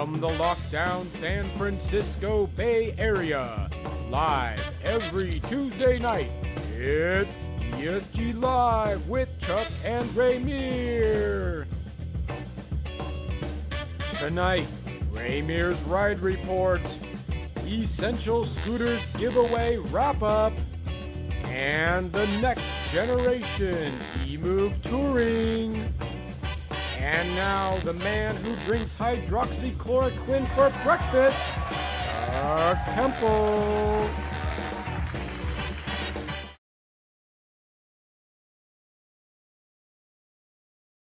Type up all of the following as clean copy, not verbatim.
From the lockdown San Francisco Bay Area, live every Tuesday night, it's ESG Live with Chuck and Ramier. Tonight, Ramier's Ride Report, Essential Scooters Giveaway Wrap-Up, and the Next Generation E-Move Touring. And now, the man who drinks hydroxychloroquine for breakfast, Temple.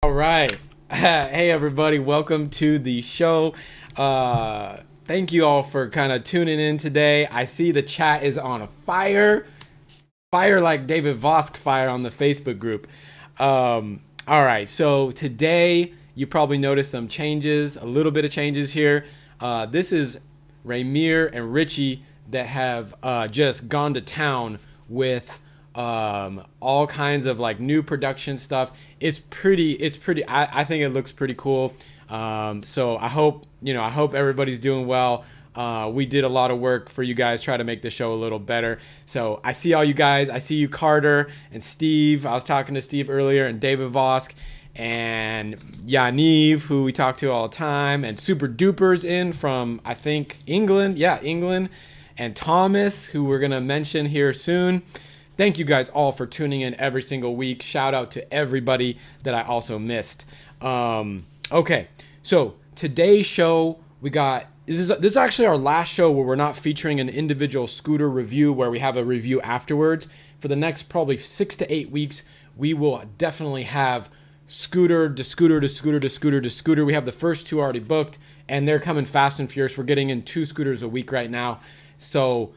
All right. Hey, everybody. Welcome to the show. Thank you all for kind of tuning in today. I see the chat is on a fire. Fire like David Vosk fire on the Facebook group. All right, so today you probably noticed some changes, a little bit of changes here. This is Ramier and Richie that have just gone to town with all kinds of like new production stuff. It's pretty. I think it looks pretty cool. So I hope everybody's doing well. We did a lot of work for you guys, try to make the show a little better. So I see all you guys. I see you, Carter and Steve. I was talking to Steve earlier, and David Vosk and Yaniv, who we talk to all the time, and Super Duper's in from, I think, England. Yeah, England. And Thomas, who we're going to mention here soon. Thank you guys all for tuning in every single week. Shout out to everybody that I also missed. Okay, so today's show, we got, this is actually our last show where we're not featuring an individual scooter review where we have a review afterwards. For the next probably 6 to 8 weeks, we will definitely have scooter to scooter to scooter to scooter to scooter. We have the first 2 already booked, and they're coming fast and furious. We're getting in 2 scooters a week right now. So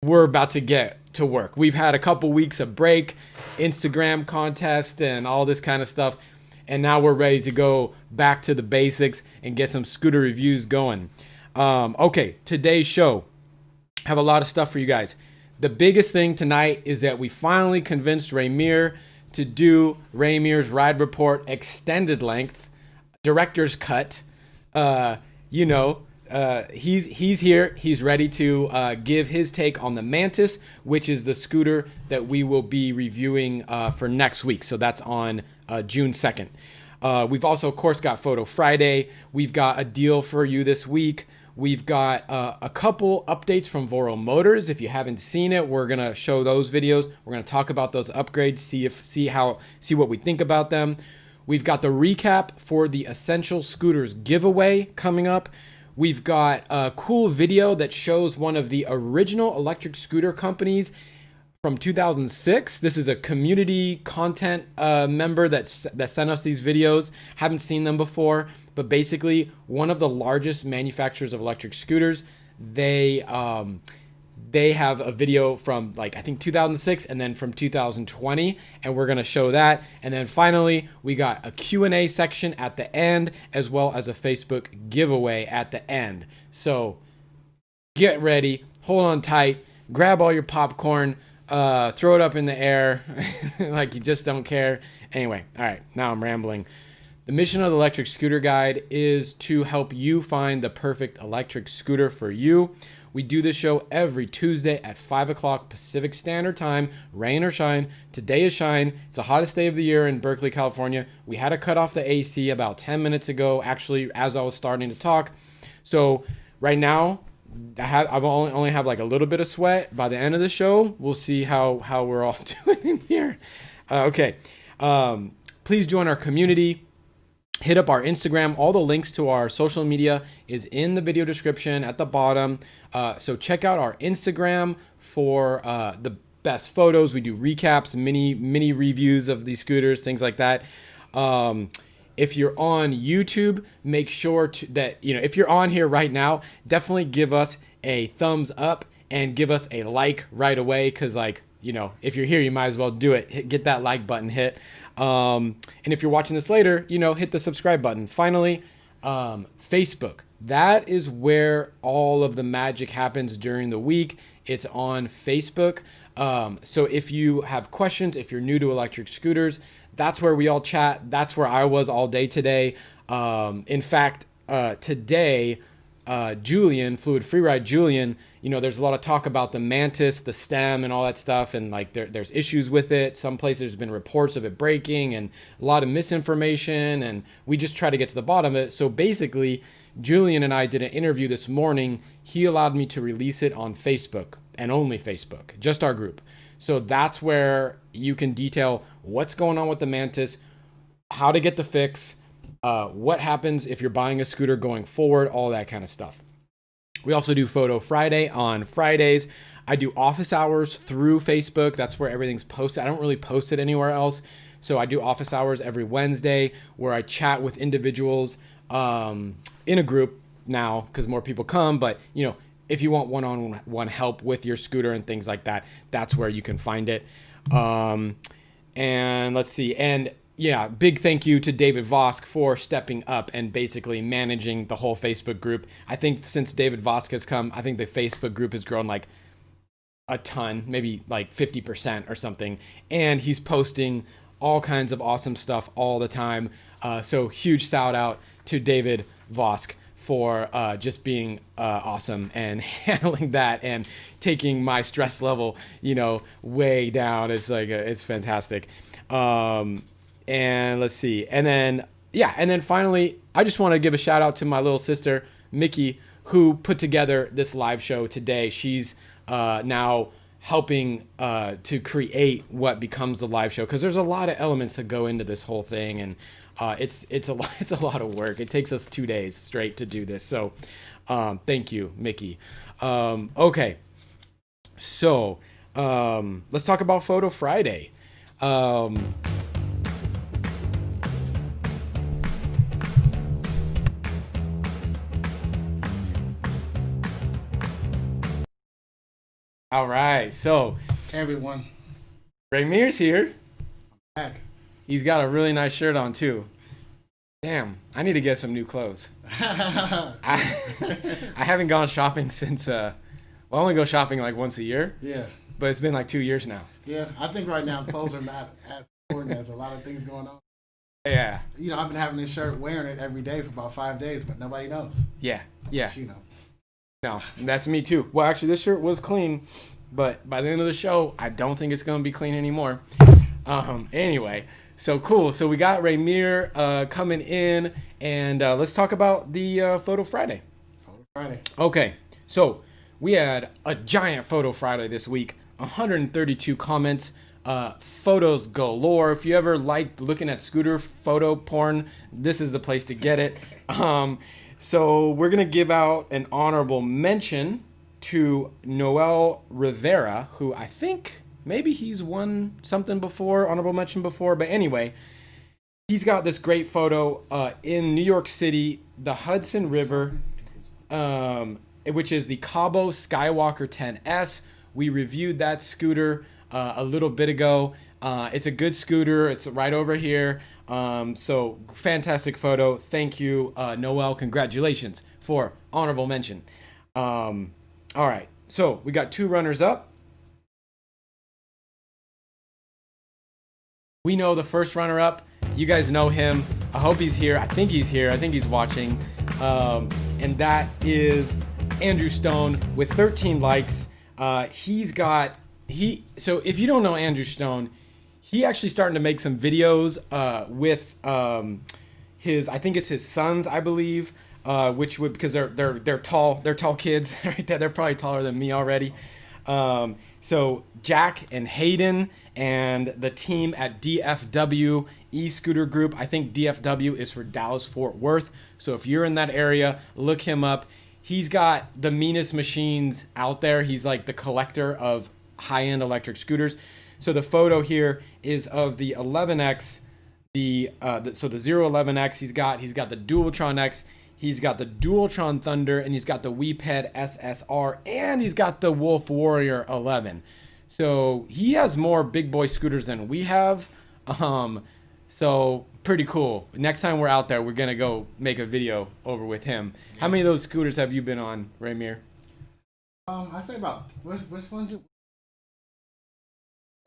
we're about to get to work. We've had a couple weeks of break, Instagram contest and all this kind of stuff. And now we're ready to go back to the basics and get some scooter reviews going. Okay, today's show, have a lot of stuff for you guys. The biggest thing tonight is that we finally convinced Ramier to do Ramier's Ride Report extended length, director's cut. He's here. He's ready to give his take on the Mantis, which is the scooter that we will be reviewing for next week. So that's on June 2nd. We've also, of course, got Photo Friday. We've got a deal for you this week. We've got a couple updates from Voro Motors. If you haven't seen it, we're gonna show those videos. We're gonna talk about those upgrades, see what we think about them. We've got the recap for the Essential Scooters giveaway coming up. We've got a cool video that shows one of the original electric scooter companies from 2006. This is a community content member that sent us these videos. Haven't seen them before, but basically one of the largest manufacturers of electric scooters. They have a video from, like, I think 2006 and then from 2020, and we're gonna show that. And then finally, we got a Q&A section at the end, as well as a Facebook giveaway at the end. So get ready, hold on tight, grab all your popcorn, throw it up in the air like you just don't care. Anyway, all right, now I'm rambling. The mission of the Electric Scooter Guide is to help you find the perfect electric scooter for you. We do this show every Tuesday at 5 o'clock Pacific Standard Time, rain or shine. Today is shine. It's the hottest day of the year in Berkeley, California. We had to cut off the AC about 10 minutes ago, actually, as I was starting to talk. So right now, I've only have like a little bit of sweat. By the end of the show, we'll see how we're all doing in here. Okay. Please join our community. Hit up our Instagram. All the links to our social media is in the video description at the bottom. So check out our Instagram for the best photos. We do recaps, mini reviews of these scooters, things like that. If you're on YouTube, make sure that, if you're on here right now, definitely give us a thumbs up and give us a like right away. Cause if you're here, you might as well do it. Get that like button hit. And if you're watching this later, hit the subscribe button. Finally, Facebook. That is where all of the magic happens during the week. It's on Facebook. So if you have questions, if you're new to electric scooters, that's where we all chat. That's where I was all day today. In fact, today, Julian, Fluid Freeride Julian, there's a lot of talk about the Mantis, the stem and all that stuff. And there's issues with it. Some places there's been reports of it breaking and a lot of misinformation. And we just try to get to the bottom of it. So basically, Julian and I did an interview this morning. He allowed me to release it on Facebook and only Facebook, just our group. So that's where you can detail what's going on with the Mantis, how to get the fix, what happens if you're buying a scooter going forward, all that kind of stuff. We also do Photo Friday on Fridays. I do office hours through Facebook. That's where everything's posted. I don't really post it anywhere else. So I do office hours every Wednesday where I chat with individuals in a group now because more people come. But, if you want one-on-one help with your scooter and things like that, that's where you can find it. And let's see. And yeah, big thank you to David Vosk for stepping up and basically managing the whole Facebook group. I think since David Vosk has come, I think the Facebook group has grown like a ton, maybe like 50% or something. And he's posting all kinds of awesome stuff all the time. So huge shout out to David Vosk for just being awesome and handling that and taking my stress level, way down. It's like it's fantastic. And let's see, and then finally, I just want to give a shout out to my little sister Mickey, who put together this live show today. She's now helping to create what becomes the live show, because there's a lot of elements that go into this whole thing, and it's a lot of work. It takes us 2 days straight to do this. So thank you, Mickey. Okay, so let's talk about Photo Friday. All right, so Hey everyone, Ramier's here. back. He's got a really nice shirt on too. Damn, I need to get some new clothes. I haven't gone shopping since I only go shopping like once a year, Yeah, but it's been like 2 years now. yeah. I think right now clothes are not as important as a lot of things going on. Yeah, I've been having this shirt, wearing it every day for about 5 days, but nobody knows. yeah. You know. No, that's me too. Well, actually, this shirt was clean, but by the end of the show, I don't think it's gonna be clean anymore. Anyway, so cool. So we got Ramier coming in, and let's talk about the Photo Friday. Photo Friday. Okay, so we had a giant Photo Friday this week. 132 comments, photos galore. If you ever liked looking at scooter photo porn, this is the place to get it. So we're gonna give out an honorable mention to Noel Rivera, who I think maybe he's won something before, honorable mention before, but anyway, he's got this great photo in New York City, the Hudson River, which is the Kaabo Skywalker 10S. We reviewed that scooter a little bit ago. It's a good scooter. It's right over here. So fantastic photo. Thank you, Noel. Congratulations for honorable mention. All right. So we got 2 runners up. We know the first runner up. You guys know him. I hope he's here. I think he's here. I think he's watching. And that is Andrew Stone with 13 likes. So if you don't know Andrew Stone, he actually starting to make some videos with I think it's his sons, I believe, because they're tall kids right there. They're probably taller than me already. So Jack and Hayden and the team at DFW e-scooter group. I think DFW is for Dallas Fort Worth. So if you're in that area, look him up. He's got the meanest machines out there. He's like the collector of high-end electric scooters. So the photo here is of the 11X, the 011X. He's got the Dualtron X, he's got the Dualtron Thunder, and he's got the Weeped SSR, and he's got the Wolf Warrior 11. So he has more big boy scooters than we have. So pretty cool. Next time we're out there, we're gonna go make a video over with him. How many of those scooters have you been on, Ramier? I say about which one?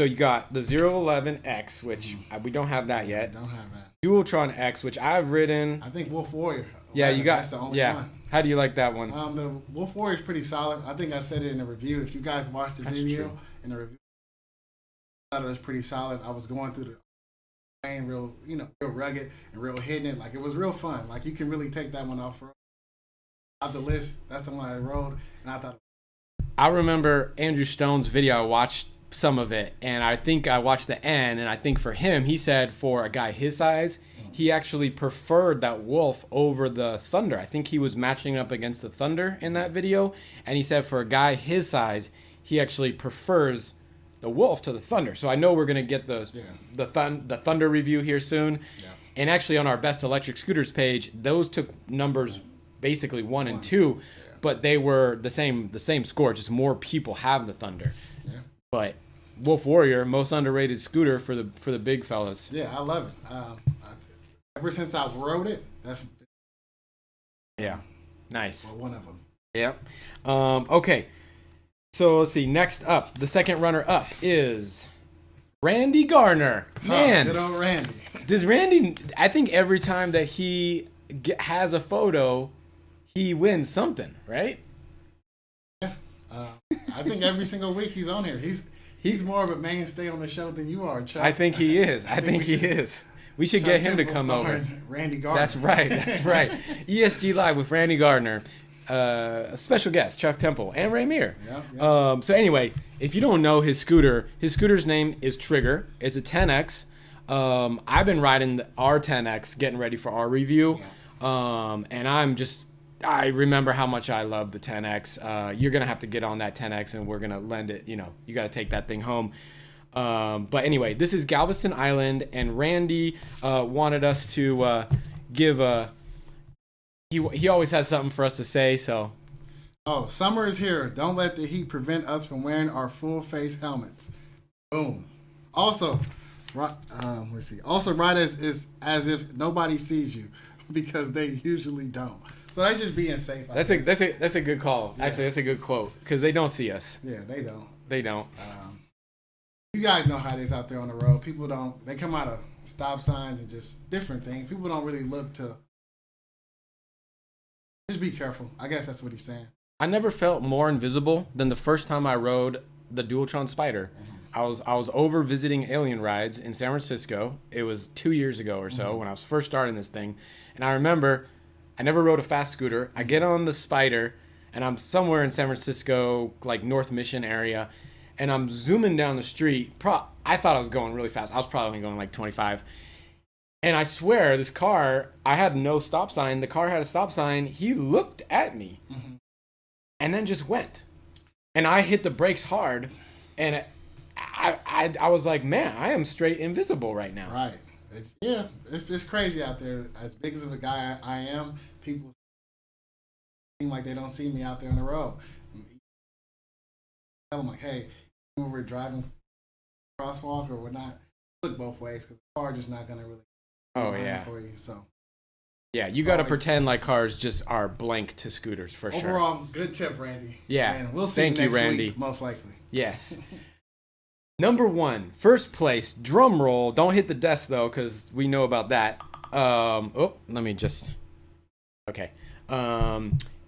So you got the 011X, which we don't have that yet. Don't have that. Dualtron X, which I've ridden. I think Wolf Warrior. Yeah, you got. That's the only Yeah. one. How do you like that one? The Wolf Warrior is pretty solid. I think I said it in the review. If you guys watched the That's video true. in the review, I thought it was pretty solid. I was going through the rain, real rugged and real hitting it. Like, it was real fun. Like, you can really take that one off the list. That's the one I rode, and I thought. I remember Andrew Stone's video. I watched some of it, and I think I watched the end, and I think for him, he said for a guy his size, he actually preferred that Wolf over the Thunder. I think he was matching up against the Thunder in that video, and he said for a guy his size, he actually prefers the Wolf to the Thunder. So I know we're gonna get the Thunder review here soon. Yeah. And actually on our best electric scooters page, those took numbers basically 1 and 2, but they were the same score. Just more people have the Thunder. Yeah. But Wolf Warrior, most underrated scooter for the big fellas. Yeah, I love it. Ever since I rode it, that's nice. Well, one of them. Yep. Okay. So let's see. Next up, the second runner up is Randy Gardner. Man, good old Randy. Does Randy? I think every time that he has a photo, he wins something, right? Yeah. I think every single week he's on here. He's more of a mainstay on the show than you are, Chuck. I think he is. I think he is. We should get him to come over. Randy Gardner. That's right. That's right. ESG Live with Randy Gardner. A special guest, Chuck Temple, and Ramier. Yeah. So anyway, if you don't know his scooter's name is Trigger. It's a 10X. I've been riding our 10X, getting ready for our review. Yeah. And I remember how much I love the 10X. You're going to have to get on that 10X and we're going to lend it. You got to take that thing home. But anyway, this is Galveston Island, and Randy wanted us to give a... He always has something for us to say, so... Oh, summer is here. Don't let the heat prevent us from wearing our full-face helmets. Boom. Also, let's see. Also, ride as if nobody sees you, because they usually don't. So they just being safe. That's a good call. Yeah. Actually, that's a good quote, because they don't see us. Yeah, they don't. They don't. You guys know how it is out there on the road. People don't. They come out of stop signs and just different things. People don't really look to. Just be careful. I guess that's what he's saying. I never felt more invisible than the first time I rode the Dualtron Spider. Mm-hmm. I was over visiting alien rides in San Francisco. It was 2 years ago or so when I was first starting this thing. And I remember I never rode a fast scooter. I get on the Spider and I'm somewhere in San Francisco, like North Mission area. And I'm zooming down the street. I thought I was going really fast. I was probably only going like 25. And I swear, this car, I had no stop sign. The car had a stop sign. He looked at me and then just went. And I hit the brakes hard. And I was like, man, I am straight invisible right now. Right. It's crazy out there. As big as a guy I am, people seem like they don't see me out there on the road. Tell them like, hey, when we're driving crosswalk or whatnot, look both ways, because the car just not gonna really for you. So yeah, you got to pretend like cars just are blank to scooters for sure. Overall, good tip, Randy. Yeah, and we'll see you next week, most likely. Yes. Number 1, first place, drum roll. Don't hit the desk though, because we know about that. Let me just. Okay.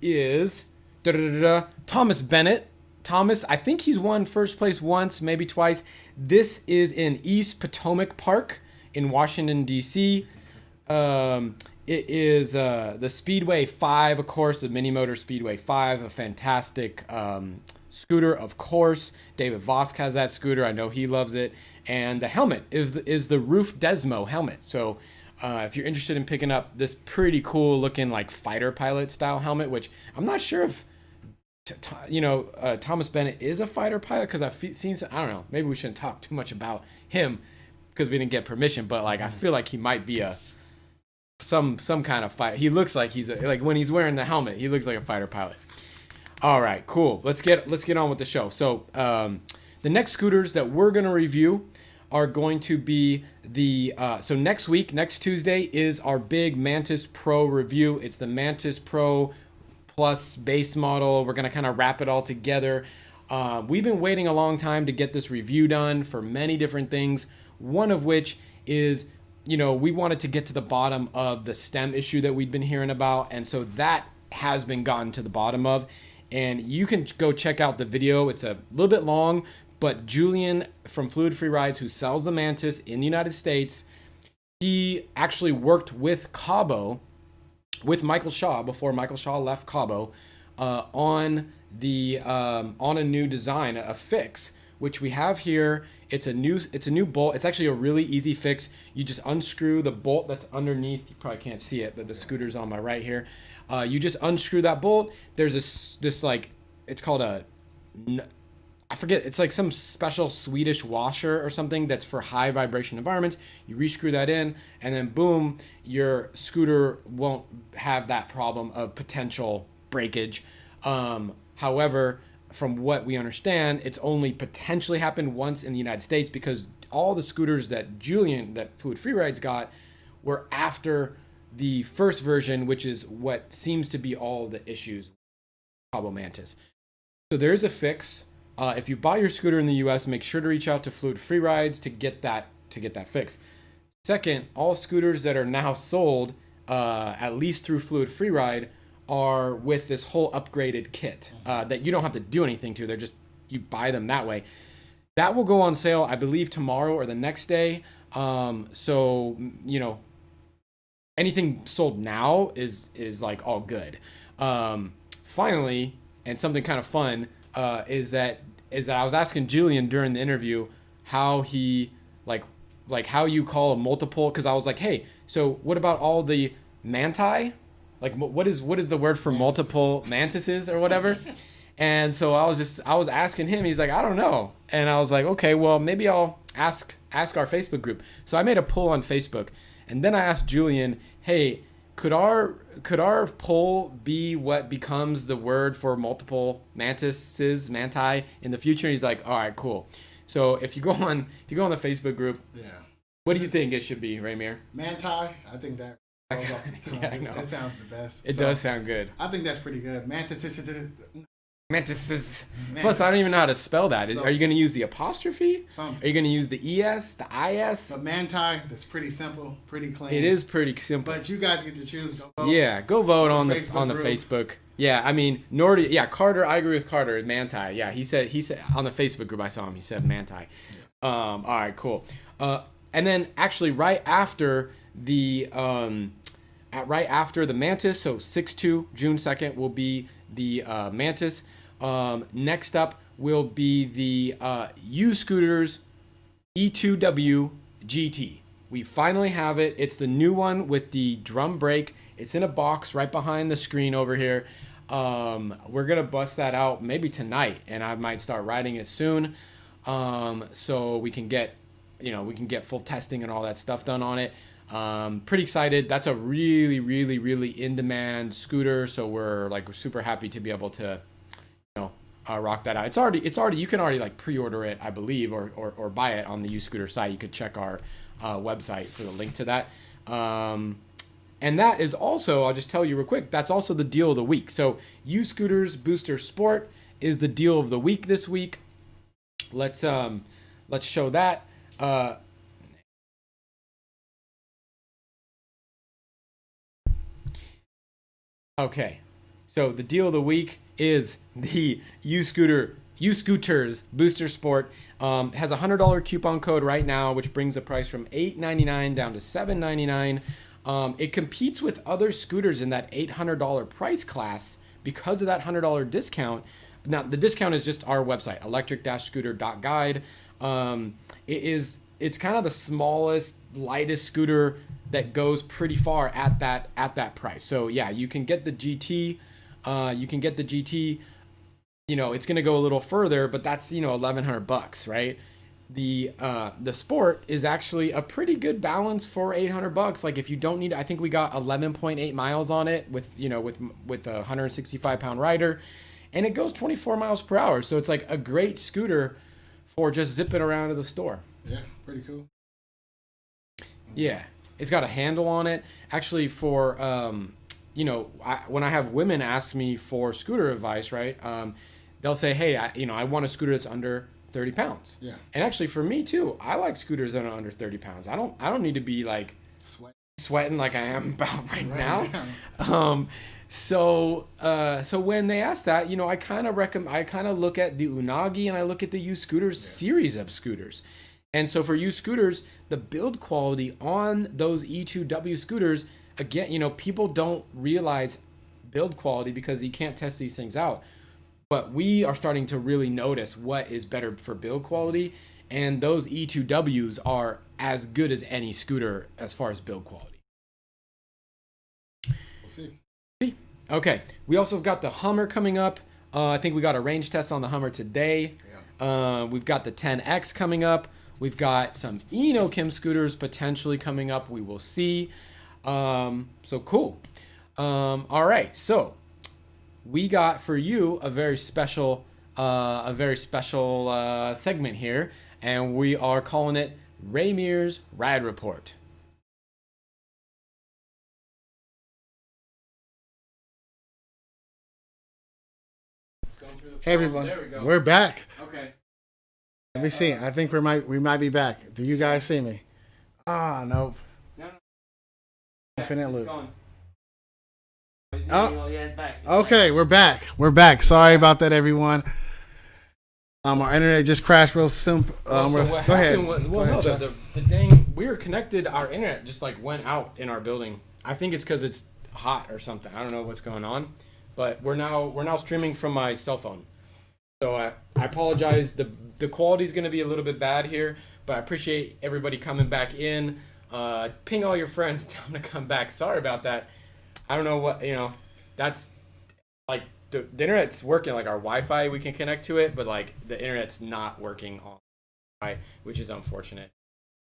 Is Thomas Bennett. Thomas, I think he's won first place once, maybe twice. This is in East Potomac Park in Washington, D.C. It is the Speedway 5, of course, the Mini Motor Speedway 5, a fantastic scooter, of course. David Vosk has that scooter. I know he loves it. And the helmet is the Roof Desmo helmet. So if you're interested in picking up this pretty cool looking like fighter pilot style helmet, which I'm not sure if Thomas Bennett is a fighter pilot, because I've seen some, I don't know, maybe we shouldn't talk too much about him because we didn't get permission, but like I feel like he might be some kind of fighter. He looks like he's like when he's wearing the helmet, he looks like a fighter pilot. All right, cool. Let's get on with the show. So the next scooters that we're gonna review are going to be so next week, next Tuesday, is our big Mantis Pro review. It's the Mantis Pro Plus base model. We're going to kind of wrap it all together. We've been waiting a long time to get this review done for many different things. One of which is, we wanted to get to the bottom of the stem issue that we'd been hearing about. And so that has been gotten to the bottom of. And you can go check out the video. It's a little bit long, but Julian from Fluid Free Rides, who sells the Mantis in the United States, he actually worked with Kaabo, with Michael Shaw, before Michael Shaw left Kaabo, on a new design, a fix, which we have here. It's a new bolt. It's actually a really easy fix. You just unscrew the bolt that's underneath. You probably can't see it, but the scooter's on my right here. You just unscrew that bolt. There's this like, it's called I forget, it's like some special Swedish washer or something that's for high vibration environments. You rescrew that in, and then boom, your scooter won't have that problem of potential breakage. However, from what we understand, it's only potentially happened once in the United States, because all the scooters that Fluid Free Rides got were after the first version, which is what seems to be all the issues with Kaabo Mantis. So there's a fix. If you buy your scooter in the U.S., make sure to reach out to Fluid Free Rides to get that fix. Second, all scooters that are now sold, at least through Fluid Free Ride, are with this whole upgraded kit that you don't have to do anything to. They're just, you buy them that way. That will go on sale, I believe, tomorrow or the next day. So, you know, anything sold now is like all good. Finally, and something kind of fun is that I was asking Julian during the interview how he like how you call a multiple, because I was like, hey, so what about all the manti? Like what is the word for multiple mantises or whatever? And so I was asking him. He's like, I don't know. And I was like, okay, well, maybe I'll ask our Facebook group. So I made a poll on Facebook, and then I asked Julian, hey, could our poll be what becomes the word for multiple mantises, manti in the future? And he's like, all right, cool. So if you go on the Facebook group, yeah, what do you think it should be, Ramier? Manti, I think that rolls off the tongue. Yeah, it sounds the best. It does sound good. I think that's pretty good. Mantis. Plus, I don't even know how to spell that. Are you going to use the apostrophe? Something. Are you going to use the ES, the IS? But manti, that's pretty simple, pretty clean. It is pretty simple. But you guys get to choose. Go vote. Yeah, go vote on the group. Facebook. Yeah, I mean, Nordy. Yeah, Carter. I agree with Carter. Manti. Yeah, he said on the Facebook group I saw him. He said manti. Yeah. All right, cool. And then actually right after the Mantis, so 6/2, June 2nd will be the Mantis. Next up will be the U-Scooters E2W GT. We finally have it. It's the new one with the drum brake. It's in a box right behind the screen over here. We're gonna bust that out maybe tonight, and I might start riding it soon, so we can get full testing and all that stuff done on it. Pretty excited. That's a really, really, really in-demand scooter, so we're super happy to be able to rock that out. It's already you can already like pre-order it, I believe, or buy it on the U-Scooter site. You could check our website for the link to that. And that is also, I'll just tell you real quick, that's also the deal of the week. So U-Scooters Booster Sport is the deal of the week this week. Let's show that. Okay, so the deal of the week is the U-Scooters Booster Sport. Has a $100 coupon code right now, which brings the price from $899 down to $799. It competes with other scooters in that $800 price class because of that $100 discount. Now, the discount is just our website, electric-scooter.guide. It's kind of the smallest, lightest scooter that goes pretty far at that price. So yeah, you can get the GT. It's going to go a little further, but that's $1,100, right? The Sport is actually a pretty good balance for $800. Like if you don't need, I think we got 11.8 miles on it with a 165-pound rider, and it goes 24 miles per hour. So it's like a great scooter for just zipping around to the store. Yeah, pretty cool. Yeah, it's got a handle on it. Actually, for when I have women ask me for scooter advice, right? They'll say, hey, I want a scooter that's under 30 pounds. Yeah. And actually for me too, I like scooters that are under 30 pounds. I don't need to be like sweating like I am about right now. So when they ask that, I kind of look at the Unagi and I look at the U-Scooters series of scooters. And so for U-Scooters, the build quality on those E2W scooters, again, people don't realize build quality because you can't test these things out. But we are starting to really notice what is better for build quality, and those E2Ws are as good as any scooter as far as build quality. We'll see. Okay, we also got the Hummer coming up. I think we got a range test on the Hummer today. Yeah. We've got the 10X coming up. We've got some Enokim scooters potentially coming up. We will see. So cool. All right, so we got for you a very special segment here, and we are calling it Ramier's Ride Report. Hey everyone, we're back. Okay. Let me see. I think we might be back. Do you guys see me? Nope. No. Infinite loop. Oh, yeah, it's back. Okay, we're back. We're back. Sorry about that, everyone. Our internet just crashed real simple. So what Go ahead. happened? Go ahead, Chuck. The dang, we were connected. Our internet just like went out in our building. I think it's because it's hot or something. I don't know what's going on, but we're now streaming from my cell phone. So I apologize. The quality is going to be a little bit bad here, but I appreciate everybody coming back in. Ping all your friends, tell them to come back. Sorry about that. I don't know what, that's like the internet's working, like our Wi-Fi, we can connect to it, but like the internet's not working on Wi-Fi, which is unfortunate.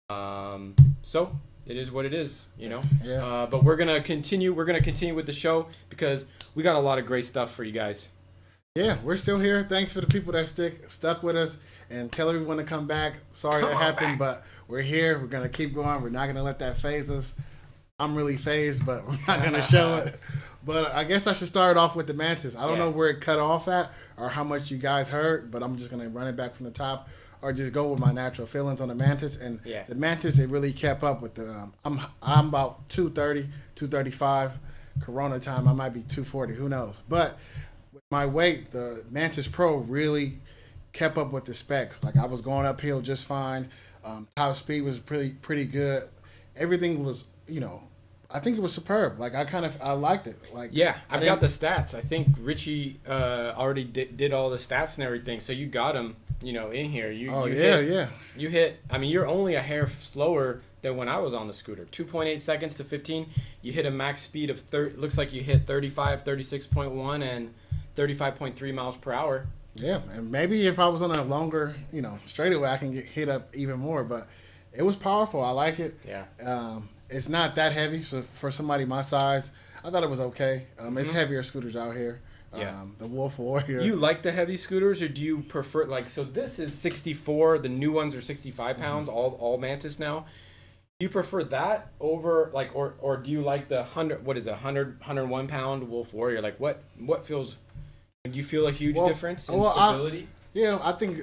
So it is what it is, Yeah. But we're gonna continue with the show because we got a lot of great stuff for you guys. Yeah, we're still here. Thanks for the people that stuck with us, and tell everyone to come back. Sorry that happened, but we're here. We're gonna keep going. We're not gonna let that phase us. I'm really phased, but we're not gonna show it. But I guess I should start off with the Mantis. I don't know where it cut off at or how much you guys heard, but I'm just gonna run it back from the top or just go with my natural feelings on the Mantis. And the Mantis, it really kept up with the. I'm about 230, 235. Corona time, I might be 240. Who knows? But with my weight, the Mantis Pro really kept up with the specs. Like I was going uphill just fine. Top speed was pretty good. Everything was, I think it was superb. Like I liked it. Like I've got the stats. I think Richie already did all the stats and everything. So you got him, in here. You hit. I mean, you're only a hair slower than when I was on the scooter. 2.8 seconds to 15. You hit a max speed of 30. Looks like you hit 35, 36.1, and 35.3 miles per hour. Yeah, and maybe if I was on a longer, straightaway, I can get hit up even more. But it was powerful. I like it. Yeah. It's not that heavy, so for somebody my size, I thought it was okay. It's heavier scooters out here. The Wolf Warrior. You like the heavy scooters, or do you prefer so this is 64. The new ones are 65 pounds. All Mantis now. Do you prefer that over or do you like the 100? What is it? 101 pound Wolf Warrior? Like what feels? Do you feel a huge difference in stability? I think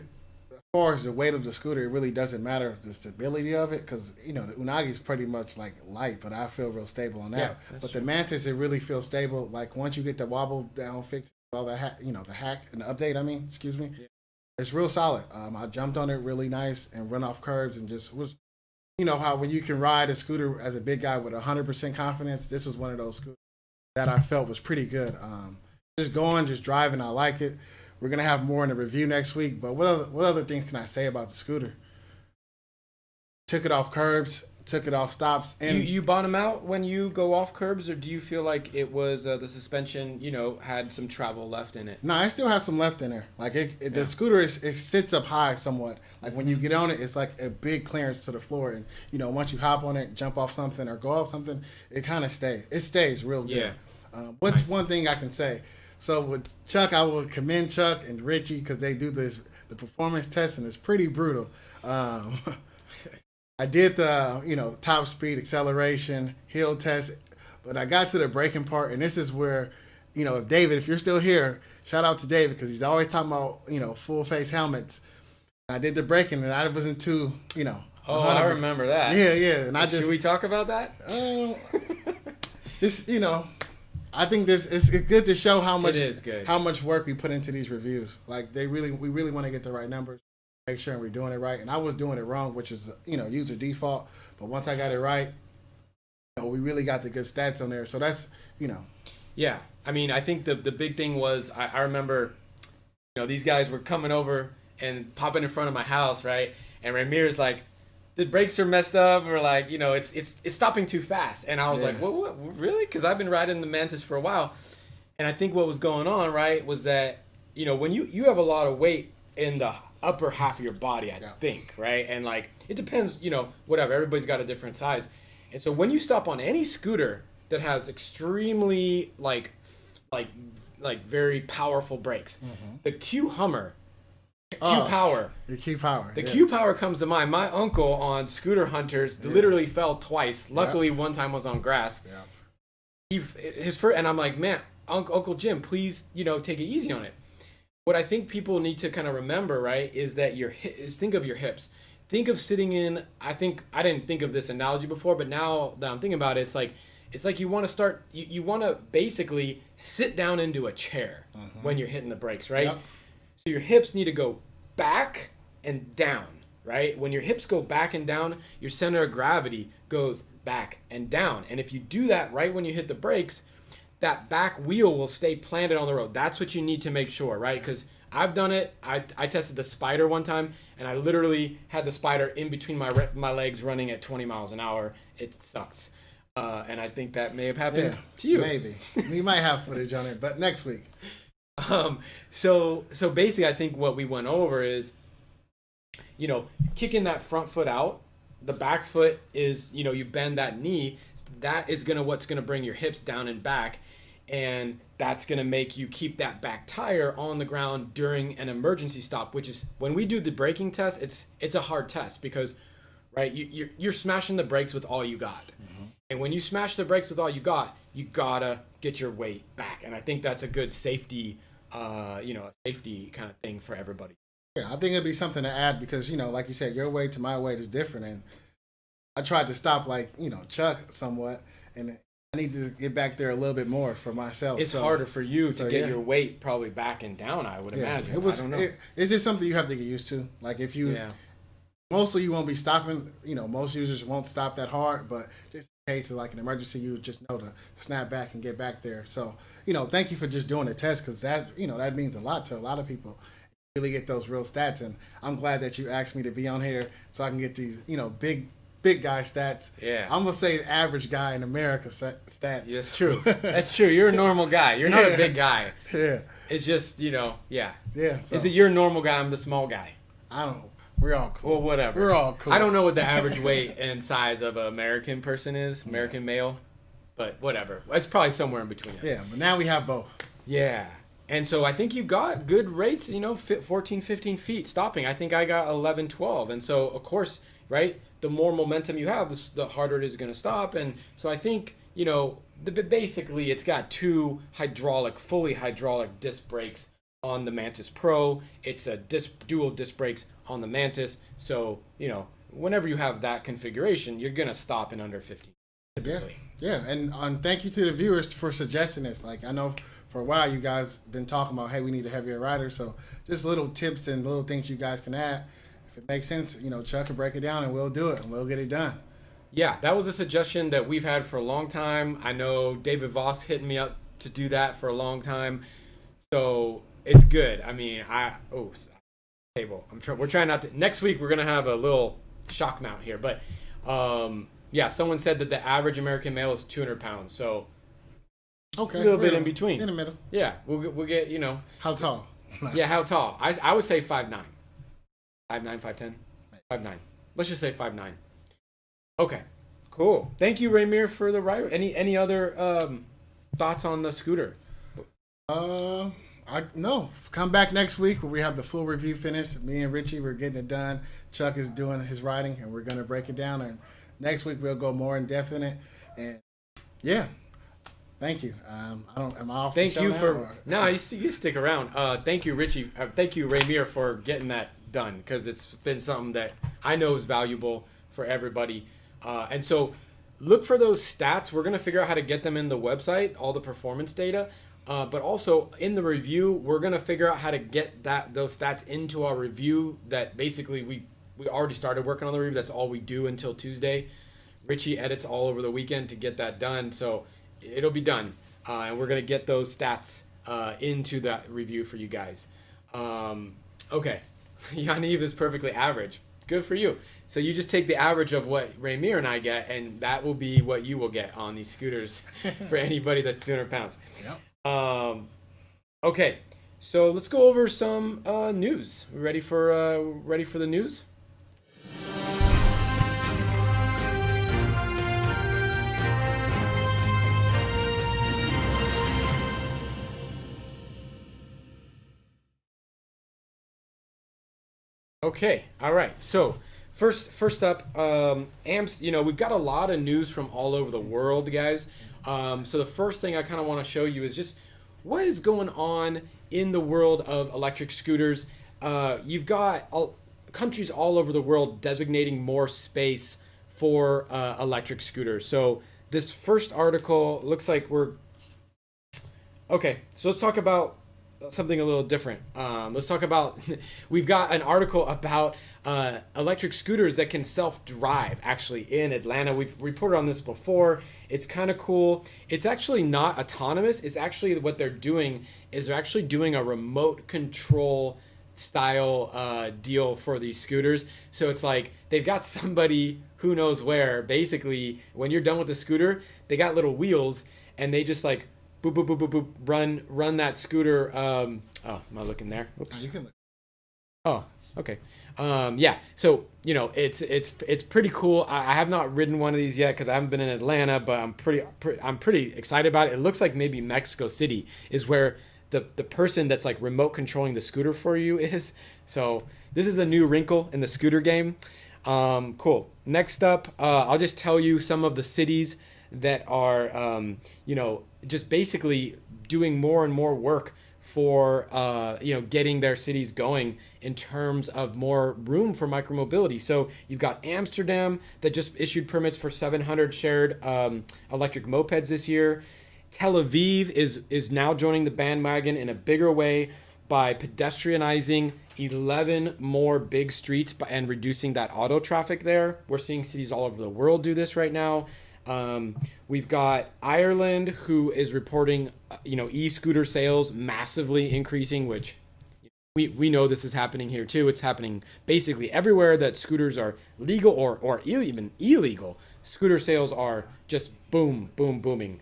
as far as the weight of the scooter, it really doesn't matter the stability of it because the Unagi is pretty much like light, but I feel real stable on that. Yeah, but true. The Mantis, it really feels stable. Like once you get the wobble down fixed, all the hack and the update. It's real solid. I jumped on it really nice and run off curbs and just was. How when you can ride a scooter as a big guy with 100% confidence, this was one of those scooters that I felt was pretty good. Just driving, I like it. We're gonna have more in the review next week. But what other things can I say about the scooter? Took it off curbs, took it off stops, and you bottom out when you go off curbs, or do you feel like it was the suspension, had some travel left in it? No, I still have some left in there. Like the scooter it sits up high somewhat. Like when you get on it, it's like a big clearance to the floor, and once you hop on it, jump off something or go off something, it kind of stays. It stays real good. Yeah. What's one thing I can say? So with Chuck, I will commend Chuck and Richie because they do the performance test, and it's pretty brutal. I did the top speed, acceleration, hill test, but I got to the braking part, and this is where if David, if you're still here, shout out to David because he's always talking about full face helmets. I did the braking, and I wasn't too Oh, I remember that. Yeah, and should we talk about that? Just I think it's good to show how much work we put into these reviews. Like we really want to get the right numbers, make sure we're doing it right. And I was doing it wrong, which is user default. But once I got it right, we really got the good stats on there. So that's Yeah, I mean, I think the big thing was I remember these guys were coming over and popping in front of my house, right? And Ramier's like, the brakes are messed up, or like it's stopping too fast, and I was like, what really? Because I've been riding the Mantis for a while, and I think what was going on, right, was that when you have a lot of weight in the upper half of your body, I think, right, and like it depends, whatever. Everybody's got a different size, and so when you stop on any scooter that has extremely like very powerful brakes, the Q Hummer. Q-Power. The Q-Power. The Q-Power comes to mind. My uncle on Scooter Hunters literally fell twice. Luckily, one time was on grass. Yeah. His first, and I'm like, man, Uncle Jim, please, take it easy on it. What I think people need to kind of remember, right, is that think of your hips. Think of sitting in. I didn't think of this analogy before, but now that I'm thinking about it, it's like it's like you want to start, you want to basically sit down into a chair when you're hitting the brakes, right? Yep. So your hips need to go back and down, right? When your hips go back and down, your center of gravity goes back and down. And if you do that right when you hit the brakes, that back wheel will stay planted on the road. That's what you need to make sure, right? Because I've done it. I tested the Spider one time, and I literally had the Spider in between my legs running at 20 miles an hour. It sucks. And I think that may have happened to you. Maybe. We might have footage on it, but next week. So basically, I think what we went over is, kicking that front foot out. The back foot is, you bend that knee. That is what's gonna bring your hips down and back, and that's gonna make you keep that back tire on the ground during an emergency stop. Which is when we do the braking test, it's a hard test because, right, you're smashing the brakes with all you got. And when you smash the brakes with all you gotta get your weight back. And I think that's a good safety, a safety kind of thing for everybody. Yeah, I think it'd be something to add because, like you said, your weight to my weight is different. And I tried to stop Chuck somewhat, and I need to get back there a little bit more for myself. It's harder for you to get your weight probably back and down, I would imagine. It was, I don't know. it's just something you have to get used to. Like if you, mostly you won't be stopping, most users won't stop that hard, but just in case of like an emergency, you just know to snap back and get back there. So, thank you for just doing the test because that, that means a lot to a lot of people. Really get those real stats, and I'm glad that you asked me to be on here so I can get these, big guy stats. Yeah. I'm going to say average guy in America stats. That's true. That's true. You're a normal guy. You're not a big guy. Yeah. It's just, Yeah. So, is it you're a normal guy? I'm the small guy. I don't know. We're all cool. Well, whatever. We're all cool. I don't know what the average weight and size of an American person is, American male, but whatever. It's probably somewhere in between us. Yeah, but now we have both. Yeah. And so I think you got good rates, 14, 15 feet stopping. I think I got 11, 12. And so, of course, right, the more momentum you have, the harder it is going to stop. And so I think, basically it's got two fully hydraulic disc brakes on the Mantis Pro. It's a dual disc brakes on the Mantis. So, whenever you have that configuration, you're going to stop in under 15. Typically. Yeah. And thank you to the viewers for suggesting this. Like, I know for a while you guys been talking about, hey, we need a heavier rider. So just little tips and little things you guys can add. If it makes sense, Chuck can break it down and we'll do it and we'll get it done. Yeah, that was a suggestion that we've had for a long time. I know David Voss hitting me up to do that for a long time. So it's good. I mean, table. We're trying not to. Next week we're gonna have a little shock mount here, but someone said that the average American male is 200 pounds. So okay, a little bit in between. In the middle. Yeah, we'll get How tall? Yeah, how tall? I would say 5'9". 5'9", 5'10". 5'9". Let's just say 5'9". Okay, cool. Thank you, Ramier, for the ride. Any other thoughts on the scooter? No. Come back next week where we have the full review finished. Me and Richie, we're getting it done. Chuck is doing his riding, and we're gonna break it down. And next week we'll go more in depth in it. And yeah, thank you. Am I off? Thank the show you now, for or? No, you stick around. Thank you, Richie. Thank you, Ramier, for getting that done because it's been something that I know is valuable for everybody. And so look for those stats. We're gonna figure out how to get them in the website, all the performance data. But also in the review, we're gonna figure out how to get those stats into our review. That basically we already started working on the review. That's all we do until Tuesday. Richie edits all over the weekend to get that done, so it'll be done. And we're gonna get those stats into that review for you guys. Okay, Yaniv is perfectly average. Good for you. So you just take the average of what Ramier and I get, and that will be what you will get on these scooters for anybody that's 200 pounds. Yep. Okay, so let's go over some news. We ready for the news? Okay, all right. So first up, AMPS. We've got a lot of news from all over the world, guys. So the first thing I kind of want to show you is just what is going on in the world of electric scooters. You've got countries all over the world designating more space for electric scooters. So this first article looks like we're okay. So let's talk about something a little different. Let's talk about we've got an article about electric scooters that can self-drive actually in Atlanta. We've reported on this before. It's kind of cool. It's actually not autonomous. It's actually what they're doing is they're actually doing a remote control style deal for these scooters. So it's like they've got somebody who knows where. Basically, when you're done with the scooter, they got little wheels and they just like boop boop boop boop boop run that scooter. Oh, am I looking there? Oops. You can look. Oh, okay. Yeah. So it's pretty cool. I have not ridden one of these yet because I haven't been in Atlanta, but I'm pretty excited about it. It looks like maybe Mexico City is where the person that's like remote controlling the scooter for you is. So this is a new wrinkle in the scooter game. Cool. Next up, I'll just tell you some of the cities that are just basically doing more and more work for getting their cities going in terms of more room for micromobility. So you've got Amsterdam that just issued permits for 700 shared electric mopeds this year. Tel Aviv is now joining the bandwagon in a bigger way by pedestrianizing 11 more big streets and reducing that auto traffic there. We're seeing cities all over the world do this right now. We've got Ireland, who is reporting, e-scooter sales massively increasing, which we know this is happening here too. It's happening basically everywhere that scooters are legal or even illegal. Scooter sales are just booming.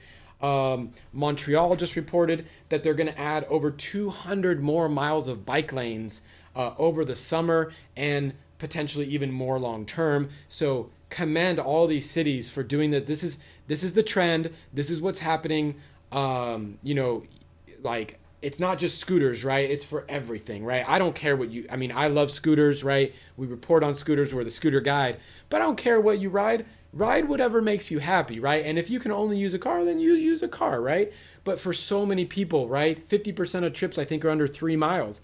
Montreal just reported that they're going to add over 200 more miles of bike lanes over the summer and potentially even more long term. So commend all these cities for doing this. This is the trend. This is what's happening. Like it's not just scooters, right? It's for everything, right? I don't care what I love scooters, right? We report on scooters. We're the scooter guide, but I don't care what you ride. Ride whatever makes you happy, right? And if you can only use a car, then you use a car, right? But for so many people, right? 50% of trips, I think, are under 3 miles.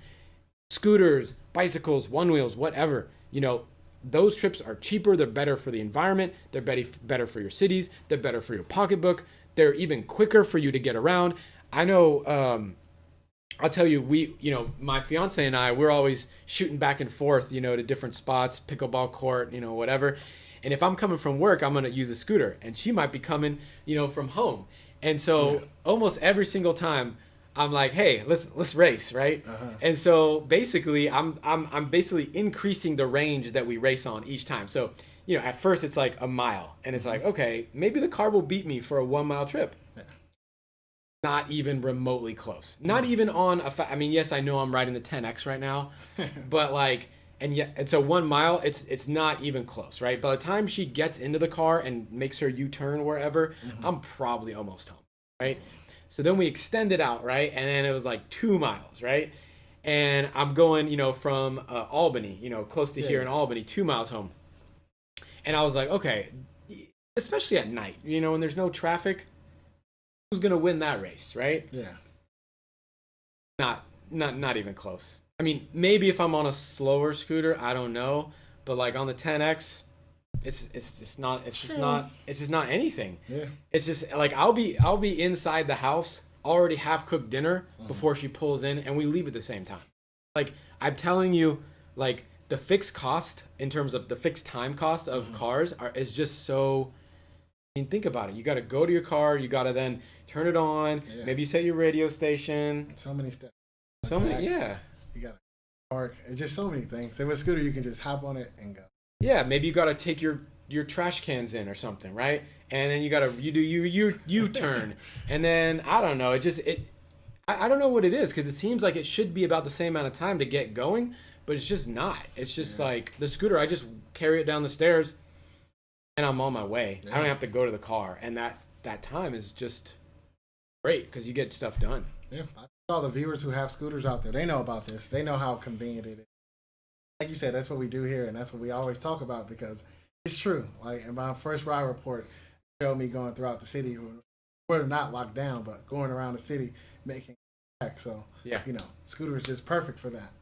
Scooters, bicycles, one wheels, whatever, those trips are cheaper. They're better for the environment. They're better for your cities. They're better for your pocketbook. They're even quicker for you to get around. I know, I'll tell you, my fiance and I, we're always shooting back and forth, to different spots, pickleball court, whatever. And if I'm coming from work, I'm going to use a scooter and she might be coming, from home. And so almost every single time I'm like, hey, let's race, right? Uh-huh. And so basically I'm basically increasing the range that we race on each time. So, at first it's like a mile and it's like, okay, maybe the car will beat me for a 1 mile trip. Yeah. Not even remotely close. Not even on yes, I know I'm riding the 10X right now, but like, and so 1 mile, it's not even close, right? By the time she gets into the car and makes her U-turn wherever, I'm probably almost home, right? So then we extended out, right? And then it was like 2 miles, right? And I'm going, from Albany, close to here in Albany, 2 miles home. And I was like, okay, especially at night, when there's no traffic, who's gonna win that race, right? Yeah. Not even close. Maybe if I'm on a slower scooter, I don't know, but like on the 10X, it's just not anything. Yeah. It's just like I'll be inside the house, already half cooked dinner before she pulls in, and we leave at the same time. Like I'm telling you, like the fixed cost in terms of the fixed time cost of cars is just so. Think about it. You got to go to your car. You got to then turn it on. Yeah. Maybe you set your radio station. So many steps. So many, yeah. You got to park. It's just so many things. So with a scooter, you can just hop on it and go. Yeah, maybe you got to take your trash cans in or something, right? And then you do you turn, and then I don't know. I don't know what it is because it seems like it should be about the same amount of time to get going, but it's just not. It's just like the scooter. I just carry it down the stairs, and I'm on my way. Yeah. I don't have to go to the car, and that time is just great because you get stuff done. Yeah, all the viewers who have scooters out there, they know about this. They know how convenient it is. Like you said, that's what we do here, and that's what we always talk about because it's true. Like in my first ride report, it showed me going throughout the city. We're not locked down, but going around the city making back. So yeah, scooter is just perfect for that.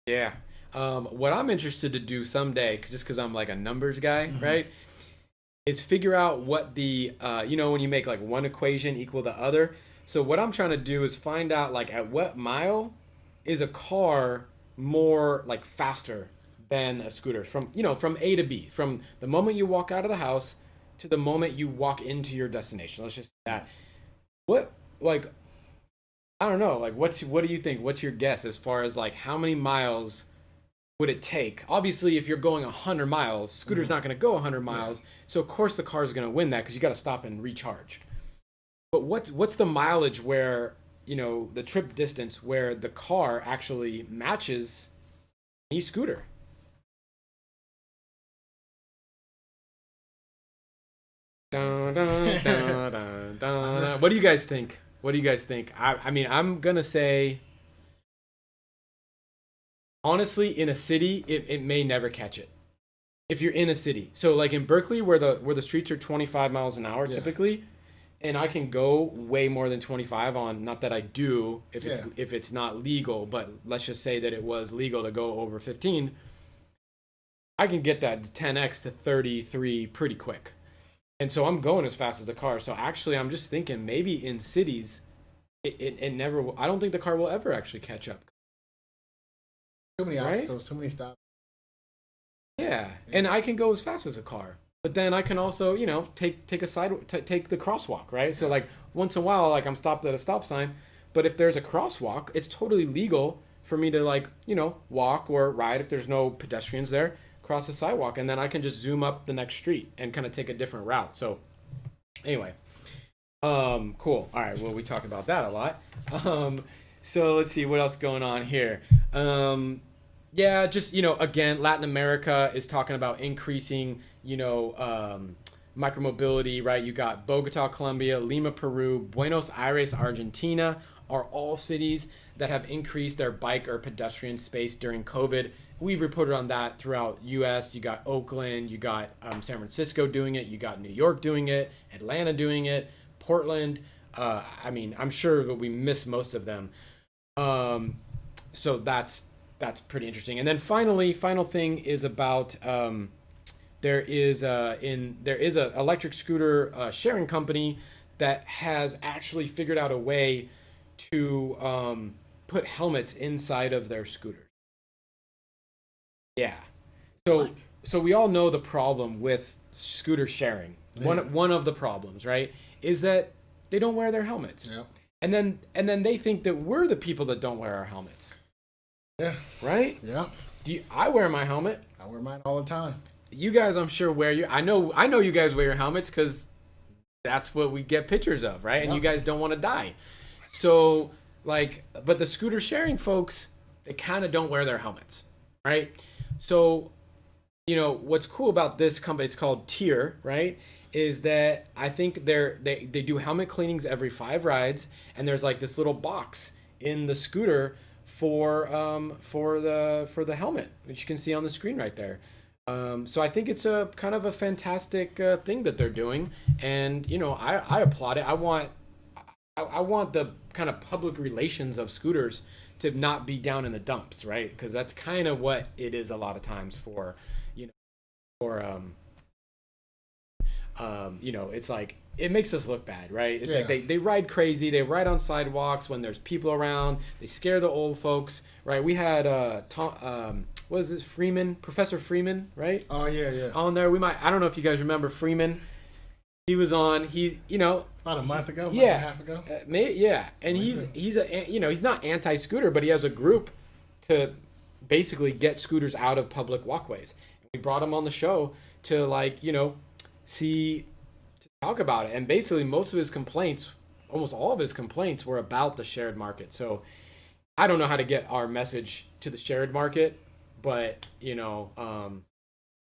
Yeah. What I'm interested to do someday, just because I'm like a numbers guy, right? is figure out what the when you make like one equation equal the other. So what I'm trying to do is find out like at what mile is a car more like faster than a scooter from from A to B, from the moment you walk out of the house to the moment you walk into your destination. Let's just say that. What like I don't know, like what do you think? What's your guess as far as like how many miles would it take? Obviously, if you're going 100 miles, scooter's not going to go 100 miles, so of course the car is going to win that because you got to stop and recharge. But what's the mileage where the trip distance where the car actually matches any scooter? Dun, dun, dun, dun, dun. What do you guys think? What do you guys think? I mean, I'm gonna say, honestly, in a city, it may never catch it. If you're in a city, so like in Berkeley, where the streets are 25 miles an hour typically, and I can go way more than 25 on. Not that I do if it's not legal, but let's just say that it was legal to go over 15. I can get that 10x to 33 pretty quick. And so I'm going as fast as the car. So actually, I'm just thinking maybe in cities, it never will. I don't think the car will ever actually catch up. Too many obstacles, too many stops. Yeah, and I can go as fast as a car. But then I can also, take the crosswalk, right? So like once in a while, like I'm stopped at a stop sign. But if there's a crosswalk, it's totally legal for me to like, walk or ride if there's no pedestrians there, cross the sidewalk, and then I can just zoom up the next street and kind of take a different route. So anyway, cool. All right, well, we talk about that a lot. So let's see what else going on here. Yeah, just, again, Latin America is talking about increasing, micromobility, right? You got Bogota, Colombia, Lima, Peru, Buenos Aires, Argentina are all cities that have increased their bike or pedestrian space during COVID. We've reported on that throughout U.S. You got Oakland, you got San Francisco doing it, you got New York doing it, Atlanta doing it, Portland. I mean, I'm sure that we missed most of them. So that's pretty interesting. And then final thing is about there is a electric scooter sharing company that has actually figured out a way to put helmets inside of their scooters. Yeah. So we all know the problem with scooter sharing. Yeah. One of the problems, right, is that they don't wear their helmets. Yep. And then they think that we're the people that don't wear our helmets. Yeah. Right? Yeah. I wear my helmet. I wear mine all the time. You guys, I'm sure, wear your. I know you guys wear your helmets because that's what we get pictures of, right? And you guys don't want to die. So but the scooter sharing folks, they kind of don't wear their helmets, right? So, what's cool about this company, it's called Tier, right? Is that I think they do helmet cleanings every 5 rides, and there's like this little box in the scooter for the helmet, which you can see on the screen right there. So I think it's a kind of a fantastic thing that they're doing, and I applaud it. I want the kind of public relations of scooters to not be down in the dumps, right? Because that's kind of what it is a lot of times for it's like it makes us look bad, right? It's like they ride crazy, they ride on sidewalks when there's people around, they scare the old folks, right? We had what is this, Professor Freeman, right? Oh yeah. On there, I don't know if you guys remember Freeman. He was on. About a month ago, month and a half ago. And he's not anti-scooter, but he has a group to basically get scooters out of public walkways. We brought him on the show to to talk about it, and basically most of his complaints, almost all of his complaints, were about the shared market. So I don't know how to get our message to the shared market, but it'll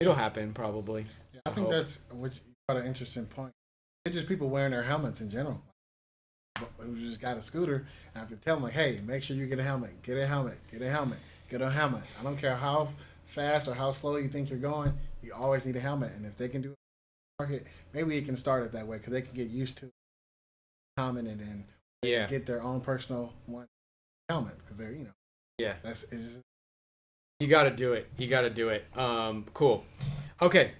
happen probably. Yeah, I think that's quite an interesting point. It's just people wearing their helmets in general. Who just got a scooter, and I have to tell them, like, hey, make sure you get a helmet, get a helmet, get a helmet, get a helmet. I don't care how fast or how slow you think you're going, you always need a helmet. And if they can do it in the market, maybe it can start it that way because they can get used to common and then get their own personal helmet because they're, it's just, you got to do it. Cool. Okay.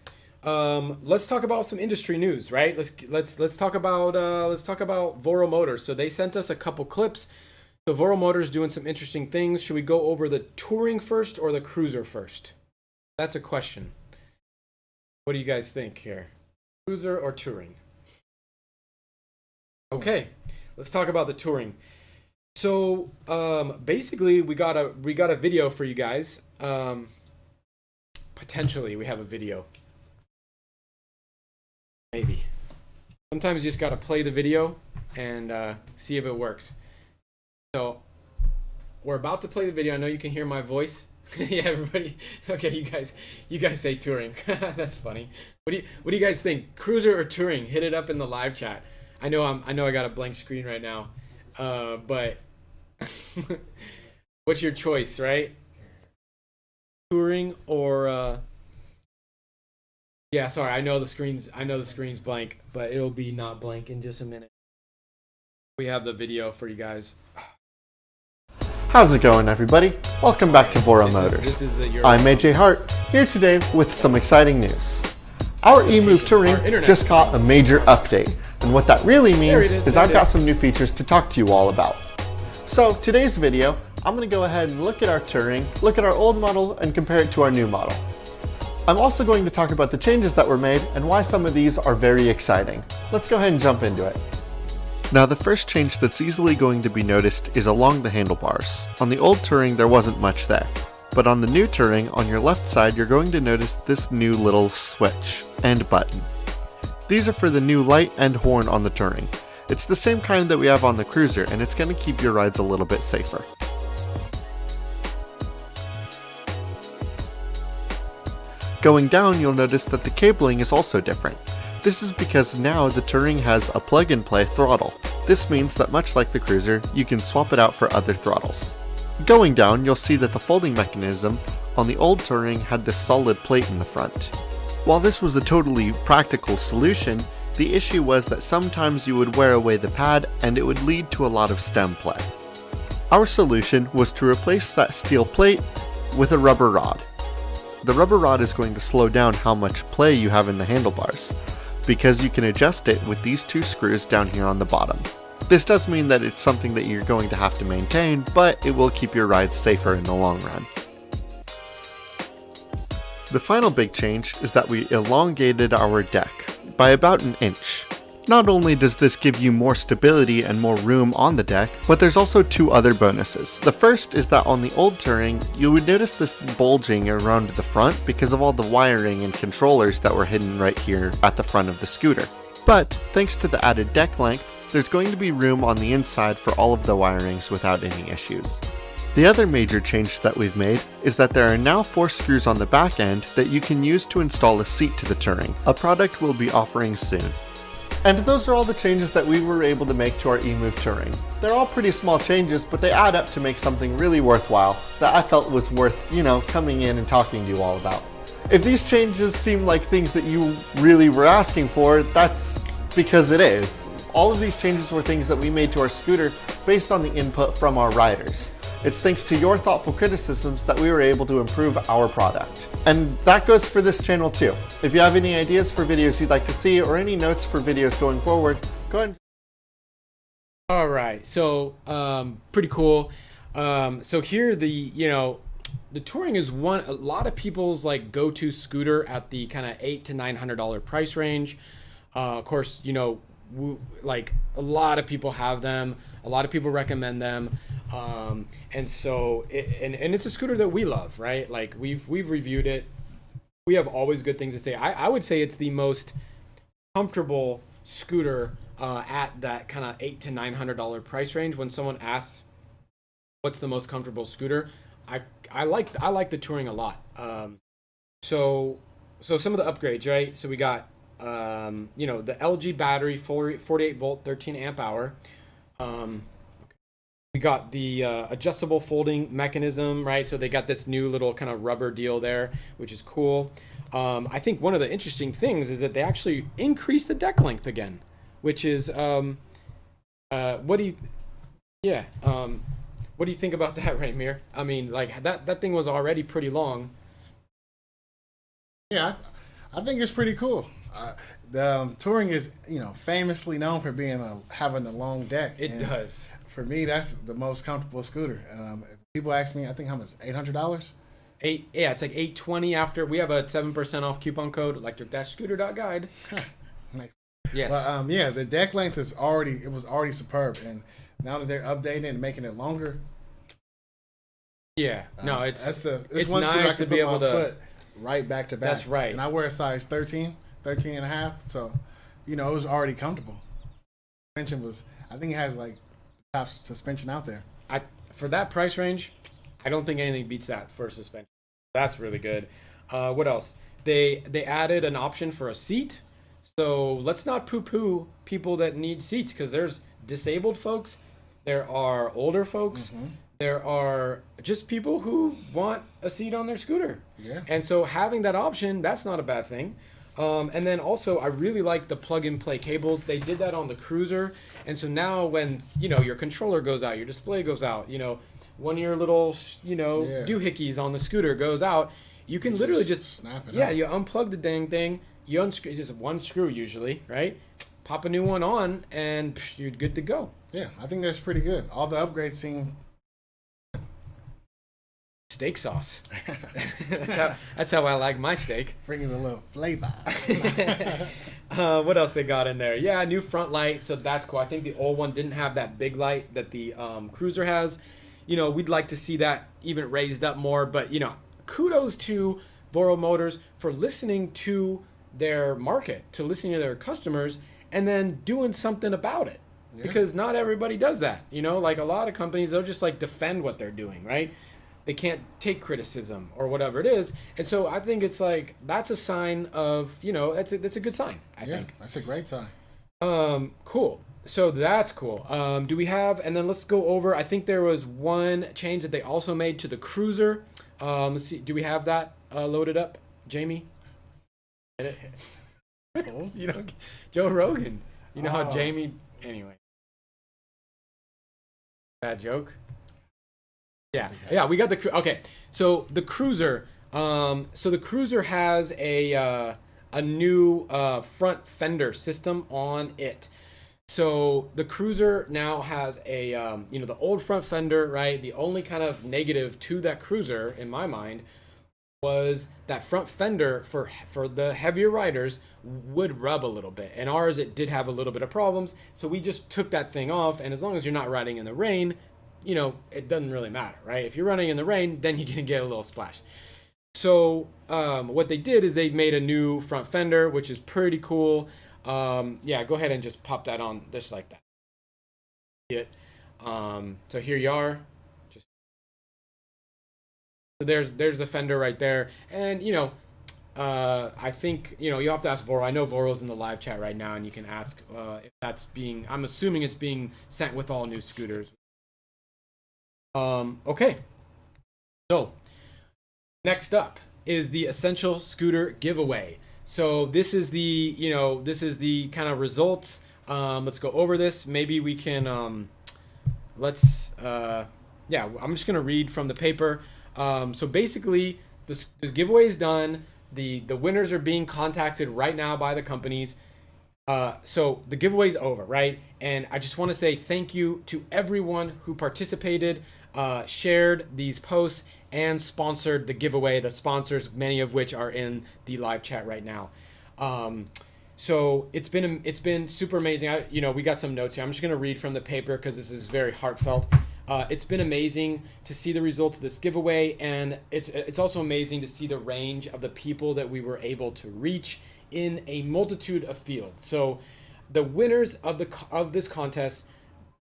Let's talk about some industry news, right? Let's talk about Voro Motors. So they sent us a couple clips. So Voro Motors doing some interesting things. Should we go over the touring first or the cruiser first? That's a question. What do you guys think here? Cruiser or touring? Okay, let's talk about the touring. So basically, we got a video for you guys. Potentially, we have a video. Maybe. Sometimes you just gotta play the video and see if it works. So we're about to play the video. I know you can hear my voice. Yeah, everybody. Okay, you guys say touring. That's funny. What do you guys think? Cruiser or touring? Hit it up in the live chat. I know I got a blank screen right now. But what's your choice, right? Touring or yeah, sorry, I know the screen's blank, but it'll be not blank in just a minute. We have the video for you guys. How's it going, everybody? Welcome back to Voro Motors. I'm AJ Hart, here today with some exciting news. Our eMove Touring just got a major update, and what that really means is I've got some new features to talk to you all about. So today's video, I'm going to go ahead and look at our Touring, look at our old model, and compare it to our new model. I'm also going to talk about the changes that were made and why some of these are very exciting. Let's go ahead and jump into it. Now, the first change that's easily going to be noticed is along the handlebars. On the old Touring, there wasn't much there. But on the new Touring, on your left side, you're going to notice this new little switch and button. These are for the new light and horn on the Touring. It's the same kind that we have on the Cruiser, and it's going to keep your rides a little bit safer. Going down, you'll notice that the cabling is also different. This is because now the Touring has a plug-and-play throttle. This means that much like the Cruiser, you can swap it out for other throttles. Going down, you'll see that the folding mechanism on the old Touring had this solid plate in the front. While this was a totally practical solution, the issue was that sometimes you would wear away the pad and it would lead to a lot of stem play. Our solution was to replace that steel plate with a rubber rod. The rubber rod is going to slow down how much play you have in the handlebars, because you can adjust it with these two screws down here on the bottom. This does mean that it's something that you're going to have to maintain, but it will keep your rides safer in the long run. The final big change is that we elongated our deck by about an inch. Not only does this give you more stability and more room on the deck, but there's also two other bonuses. The first is that on the old Touring, you would notice this bulging around the front because of all the wiring and controllers that were hidden right here at the front of the scooter. But thanks to the added deck length, there's going to be room on the inside for all of the wirings without any issues. The other major change that we've made is that there are now 4 screws on the back end that you can use to install a seat to the Touring, a product we'll be offering soon. And those are all the changes that we were able to make to our eMove Touring. They're all pretty small changes, but they add up to make something really worthwhile that I felt was worth, coming in and talking to you all about. If these changes seem like things that you really were asking for, that's because it is. All of these changes were things that we made to our scooter based on the input from our riders. It's thanks to your thoughtful criticisms that we were able to improve our product. And that goes for this channel too. If you have any ideas for videos you'd like to see or any notes for videos going forward, go ahead. All right, so pretty cool. So here the Touring is a lot of people's like go-to scooter at the kind of $800 to $900 price range. Of course, like a lot of people have them. A lot of people recommend them. And so it's a scooter that we love, right? Like we've reviewed it. We have always good things to say. I would say it's the most comfortable scooter at that kind of $800 to $900 price range. When someone asks what's the most comfortable scooter, I like the Touring a lot. So some of the upgrades, right? So we got the LG battery, 48 volt, 13 amp hour. We got the adjustable folding mechanism, right? So they got this new little kind of rubber deal there, which is cool. I think one of the interesting things is that they actually increased the deck length again, which is what do you think about that, Ramier? I mean, like that thing was already pretty long. Yeah, I think it's pretty cool. The touring is, famously known for having a long deck. It does. For me, that's the most comfortable scooter. If people ask me, I think how much? $800. It's like $820 after we have a 7% off coupon code electric-scooter.guide. Nice. Yes. But the deck length was already superb, and now that they're updating it and making it longer. Yeah. No, it's one scooter I nice to can be put able my to foot right back to back. That's right. And I wear a size 13 and a half, so it was already comfortable. Suspension was, I think it has like top suspension out there. For that price range, I don't think anything beats that for suspension. That's really good. What else? They added an option for a seat. So let's not poo-poo people that need seats, because there's disabled folks, there are older folks, there are just people who want a seat on their scooter. Yeah. And so having that option, that's not a bad thing. And then also, I really like the plug-and-play cables. They did that on the Cruiser. And so now when, your controller goes out, your display goes out, one of your little, doohickeys on the scooter goes out, you can literally just snap it out. You unplug the dang thing, you unscrew just one screw usually, right? Pop a new one on, and you're good to go. Yeah, I think that's pretty good. All the upgrades seem steak sauce. that's how I like my steak. Bringing a little flavor. What else they got in there? Yeah, new front light, so that's cool. I think the old one didn't have that big light that the Cruiser has. We'd like to see that even raised up more, but kudos to Voro Motors for listening to their market, to listening to their customers, and then doing something about it. Yeah. Because not everybody does that. Like a lot of companies, they'll just like defend what they're doing, right? They can't take criticism or whatever it is. And so I think it's like, that's a sign of, that's a good sign, I think. That's a great sign. Cool. So that's cool. Do we have, and then let's go over, I think there was one change that they also made to the Cruiser. Let's see, do we have that loaded up, Jamie? Joe Rogan. How Jamie, anyway. Bad joke. Yeah, we got okay. So the Cruiser, the Cruiser has a new front fender system on it. So the Cruiser now has a the old front fender, right? The only kind of negative to that Cruiser, in my mind, was that front fender for the heavier riders would rub a little bit, and ours, it did have a little bit of problems. So we just took that thing off, and as long as you're not riding in the rain, it doesn't really matter, right? If you're running in the rain, then you're gonna get a little splash. So what they did is they made a new front fender, which is pretty cool. Go ahead and just pop that on just like that. So here you are. So there's the fender right there, and I think you have to ask Voro. I know Voro's in the live chat right now, and you can ask if that's being. I'm assuming it's being sent with all new scooters. Okay. So next up is the Essential Scooter Giveaway. So this is the kind of results. Let's go over this. Maybe we can I'm just gonna read from the paper. So basically the giveaway is done. The winners are being contacted right now by the companies. So the giveaway is over, right? And I just want to say thank you to everyone who participated, shared these posts, and sponsored the giveaway. The sponsors, many of which are in the live chat right now. So it's been super amazing. We got some notes here. I'm just gonna read from the paper because this is very heartfelt. It's been amazing to see the results of this giveaway, and it's also amazing to see the range of the people that we were able to reach in a multitude of fields. So the winners of this contest,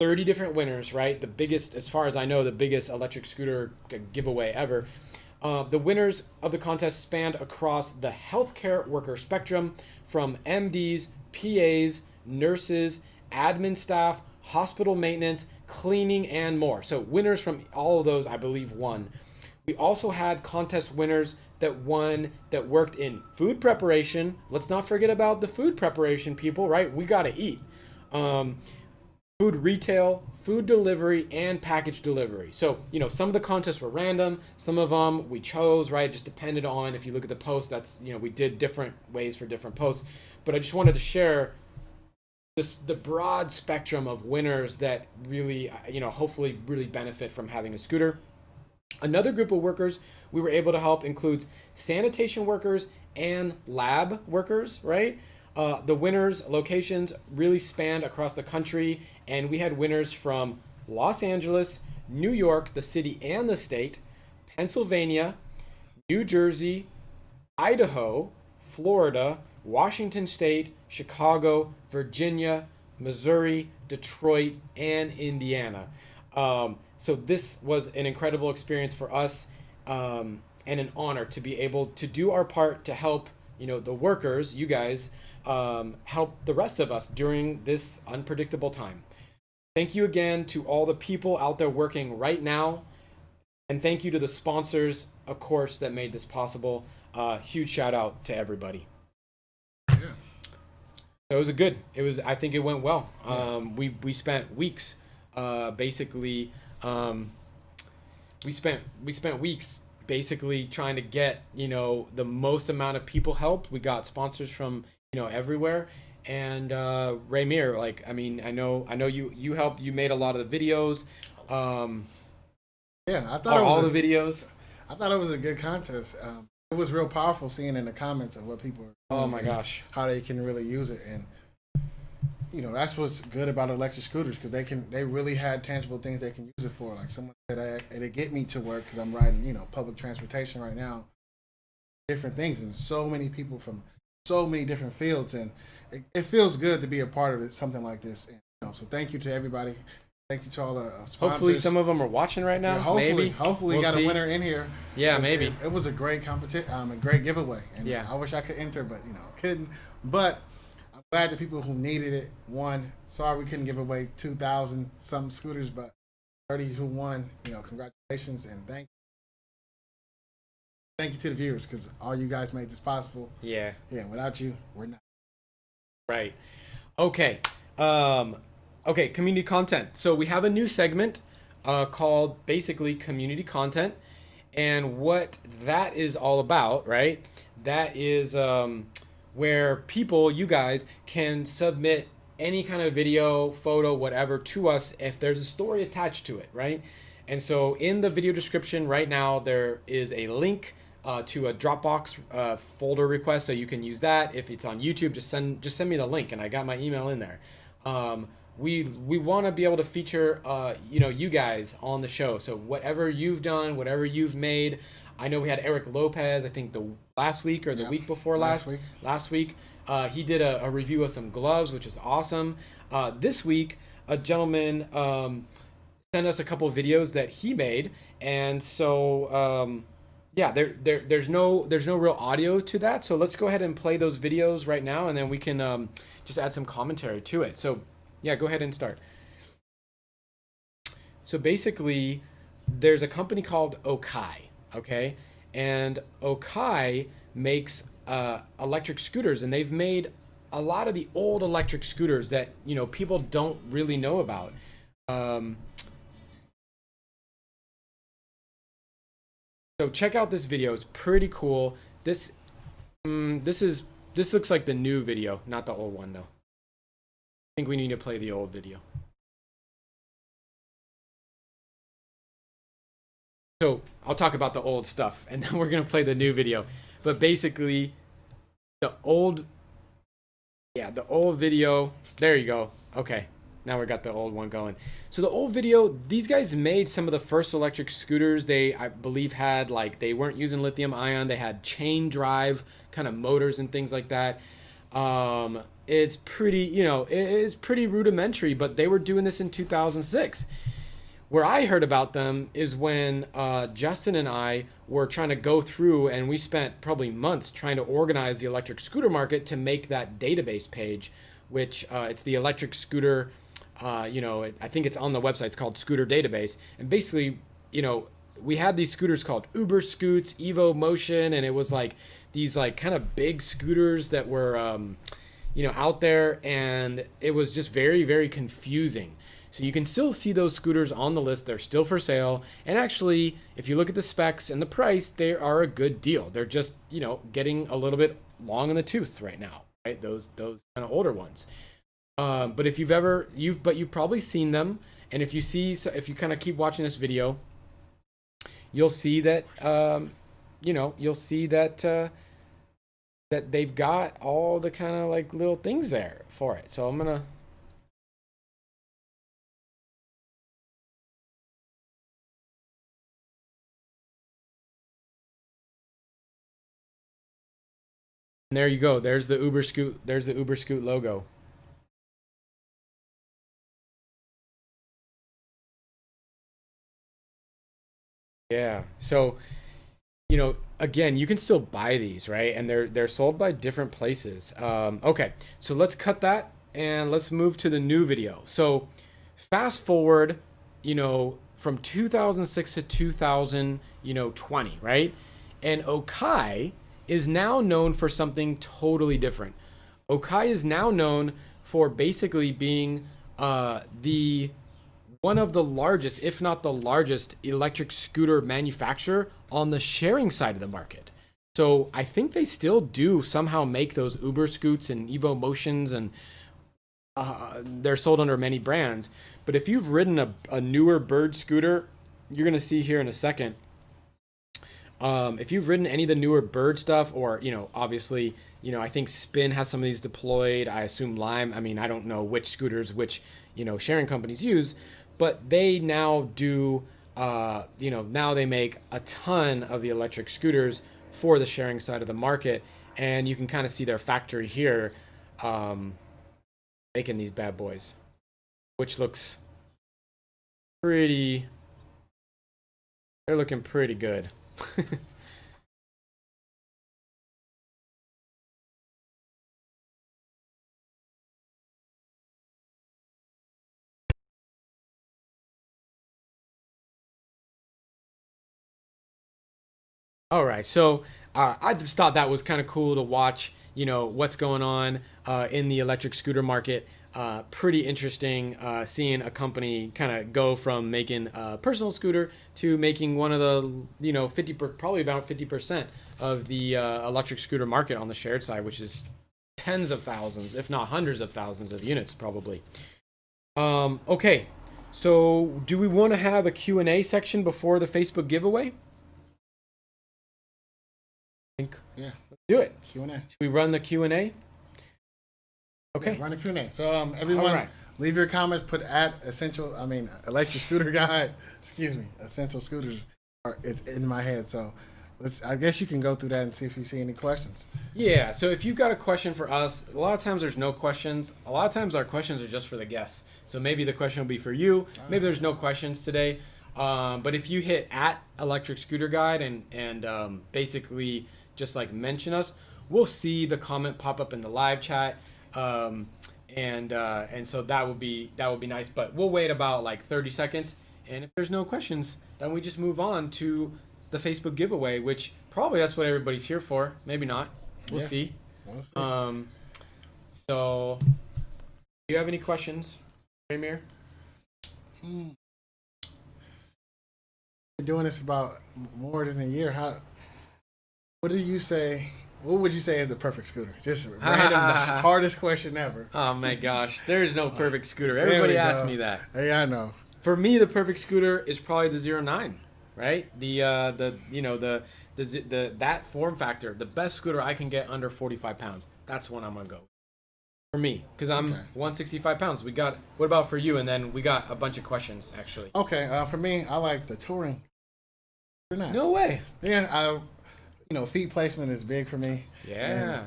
30 different winners, right? The biggest, as far as I know, the biggest electric scooter giveaway ever. The winners of the contest spanned across the healthcare worker spectrum, from MDs, PAs, nurses, admin staff, hospital maintenance, cleaning, and more. So winners from all of those, I believe, won. We also had contest winners that worked in food preparation. Let's not forget about the food preparation people, right? We got to eat. food retail, food delivery, and package delivery. So, some of the contests were random. Some of them we chose, right? It just depended on, if you look at the post, that's, we did different ways for different posts. But I just wanted to share the broad spectrum of winners that really, hopefully really benefit from having a scooter. Another group of workers we were able to help includes sanitation workers and lab workers, right? The winners' locations really spanned across the country, and we had winners from Los Angeles, New York, the city and the state, Pennsylvania, New Jersey, Idaho, Florida, Washington State, Chicago, Virginia, Missouri, Detroit, and Indiana. So this was an incredible experience for us, and an honor to be able to do our part to help, the workers, you guys, help the rest of us during this unpredictable time. Thank you again to all the people out there working right now. And thank you to the sponsors, of course, that made this possible. Huge shout out to everybody. Yeah. So I think it went well. Yeah. We spent weeks, basically, we spent weeks basically trying to get, the most amount of people helped. We got sponsors from, everywhere. And Ramier, I know you helped. You made a lot of the videos. Yeah, I thought all the videos. I thought it was a good contest. It was real powerful seeing in the comments of what people are doing. Oh my gosh, how they can really use it, and that's what's good about electric scooters, because they really had tangible things they can use it for. Like someone said, they get me to work because I'm riding public transportation right now. Different things, and so many people from so many different fields, and it feels good to be a part of it, something like this. And, so thank you to everybody. Thank you to all the sponsors. Hopefully some of them are watching right now. Yeah, maybe. Hopefully we got a winner in here. Yeah, maybe. It was a great competition, a great giveaway. And yeah. I wish I could enter, but couldn't. But I'm glad the people who needed it won. Sorry we couldn't give away 2,000 some scooters, but 30 who won. Congratulations and thank you to the viewers, because all you guys made this possible. Yeah. Yeah. Without you, we're not. Right. Okay. Okay, community content. So we have a new segment called basically community content. And what that is all about, right? That is where people, you guys, can submit any kind of video, photo, whatever to us if there's a story attached to it, right? And so in the video description right now, there is a link to a Dropbox folder request, so you can use that. If it's on YouTube, just send me the link, and I got my email in there. We want to be able to feature you guys on the show. So whatever you've done, whatever you've made. I know we had Eric Lopez, I think the last week or the week before last week. He did a review of some gloves, which is awesome. This week, a gentleman sent us a couple of videos that he made, and so yeah, there's no real audio to that. So let's go ahead and play those videos right now, and then we can just add some commentary to it. So yeah, go ahead and start. So basically, there's a company called Okai, okay? And Okai makes electric scooters, and they've made a lot of the old electric scooters that, people don't really know about. So check out this video. It's pretty cool. This looks like the new video, not the old one though. I think we need to play the old video. So I'll talk about the old stuff, and then we're gonna play the new video. But basically, the old video. There you go. Okay, now we got the old one going. So the old video, these guys made some of the first electric scooters. They, I believe, had they weren't using lithium ion. They had chain drive kind of motors and things like that. It's pretty, it is pretty rudimentary, but they were doing this in 2006. Where I heard about them is when Justin and I were trying to go through, and we spent probably months trying to organize the electric scooter market to make that database page, which it's the electric scooter, I think it's on the website. It's called Scooter Database. And basically, we had these scooters called Uber Scoots, Evo Motion, and it was these kind of big scooters that were, out there, and it was just very, very confusing. So you can still see those scooters on the list. They're still for sale. And actually, if you look at the specs and the price, they are a good deal. They're just, getting a little bit long in the tooth right now, right? Those kind of older ones. But if you've probably seen them. And if you kind of keep watching this video, you'll see that, that they've got all the kind of like little things there for it. So I'm going to, and there you go. There's the Uber Scoot. There's the Uber Scoot logo. Yeah. So, again, you can still buy these, right? And they're sold by different places. Okay. So let's cut that and let's move to the new video. So fast forward, from 2006 to 2020, right? And Okai is now known for something totally different. Okai is now known for basically being one of the largest, if not the largest, electric scooter manufacturer on the sharing side of the market. So I think they still do somehow make those Uber Scoots and Evo Motions, and they're sold under many brands. But if you've ridden a newer Bird scooter, you're going to see here in a second, if you've ridden any of the newer Bird stuff, or, obviously, I think Spin has some of these deployed. I assume Lime. I mean, I don't know which scooters, which, sharing companies use, but they now do, now they make a ton of the electric scooters for the sharing side of the market. And you can kind of see their factory here, making these bad boys, which looks they're looking pretty good. All right, so I just thought that was kind of cool to watch, what's going on in the electric scooter market. Pretty interesting seeing a company kind of go from making a personal scooter to making one of the, probably about 50% of the electric scooter market on the shared side, which is tens of thousands, if not hundreds of thousands of units probably. Okay, so do we want to have a Q&A section before the Facebook giveaway? Yeah. Let's do it. Q&A. Should we run the Q&A? Okay. Yeah, run the Q&A. So everyone, leave your comments. Put electric scooter guide. Excuse me. Essential scooters it's in my head. So I guess you can go through that and see if you see any questions. Yeah. So if you've got a question for us, a lot of times there's no questions. A lot of times our questions are just for the guests. So maybe the question will be for you. Maybe there's no questions today. But if you hit @electric scooter guide and basically just like mention us, we'll see the comment pop up in the live chat. And so that would be nice, but we'll wait about like 30 seconds. And if there's no questions, then we just move on to the Facebook giveaway, which probably that's what everybody's here for. Maybe not. We'll see. We'll see. So do you have any questions, Ramier? Been doing this about more than a year. What would you say is the perfect scooter? Just random, the hardest question ever. Oh my gosh, there is no perfect scooter. Everybody asks me that. Hey, I know. For me, the perfect scooter is probably the 09, right? That form factor, the best scooter I can get under 45 pounds. That's when I'm gonna go. For me, because I'm 165 pounds. What about for you? And then we got a bunch of questions actually. Okay, for me, I like the touring. No way. Yeah, feet placement is big for me. Yeah.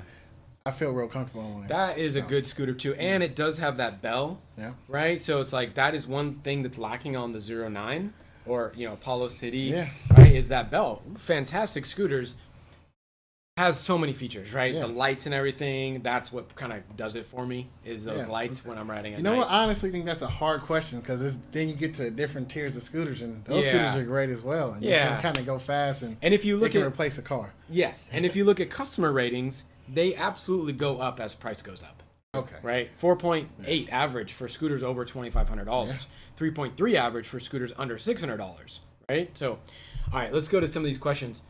I feel real comfortable on it. That is a good scooter too. And it does have that bell. Yeah. Right? So it's like that is one thing that's lacking on the 09 or, Apollo City. Yeah. Right? Is that bell. Fantastic scooters. Has so many features, right? Yeah. The lights and everything. That's what kind of does it for me, is those lights when I'm riding at night. What? I honestly think that's a hard question because then you get to the different tiers of scooters, and those scooters are great as well. And you can kind of go fast, and if you look replace a car. Yes, and if you look at customer ratings, they absolutely go up as price goes up. Okay. Right? 4.8 average for scooters over $2,500. Yeah. 3.3 average for scooters under $600. Right? So, all right, let's go to some of these questions.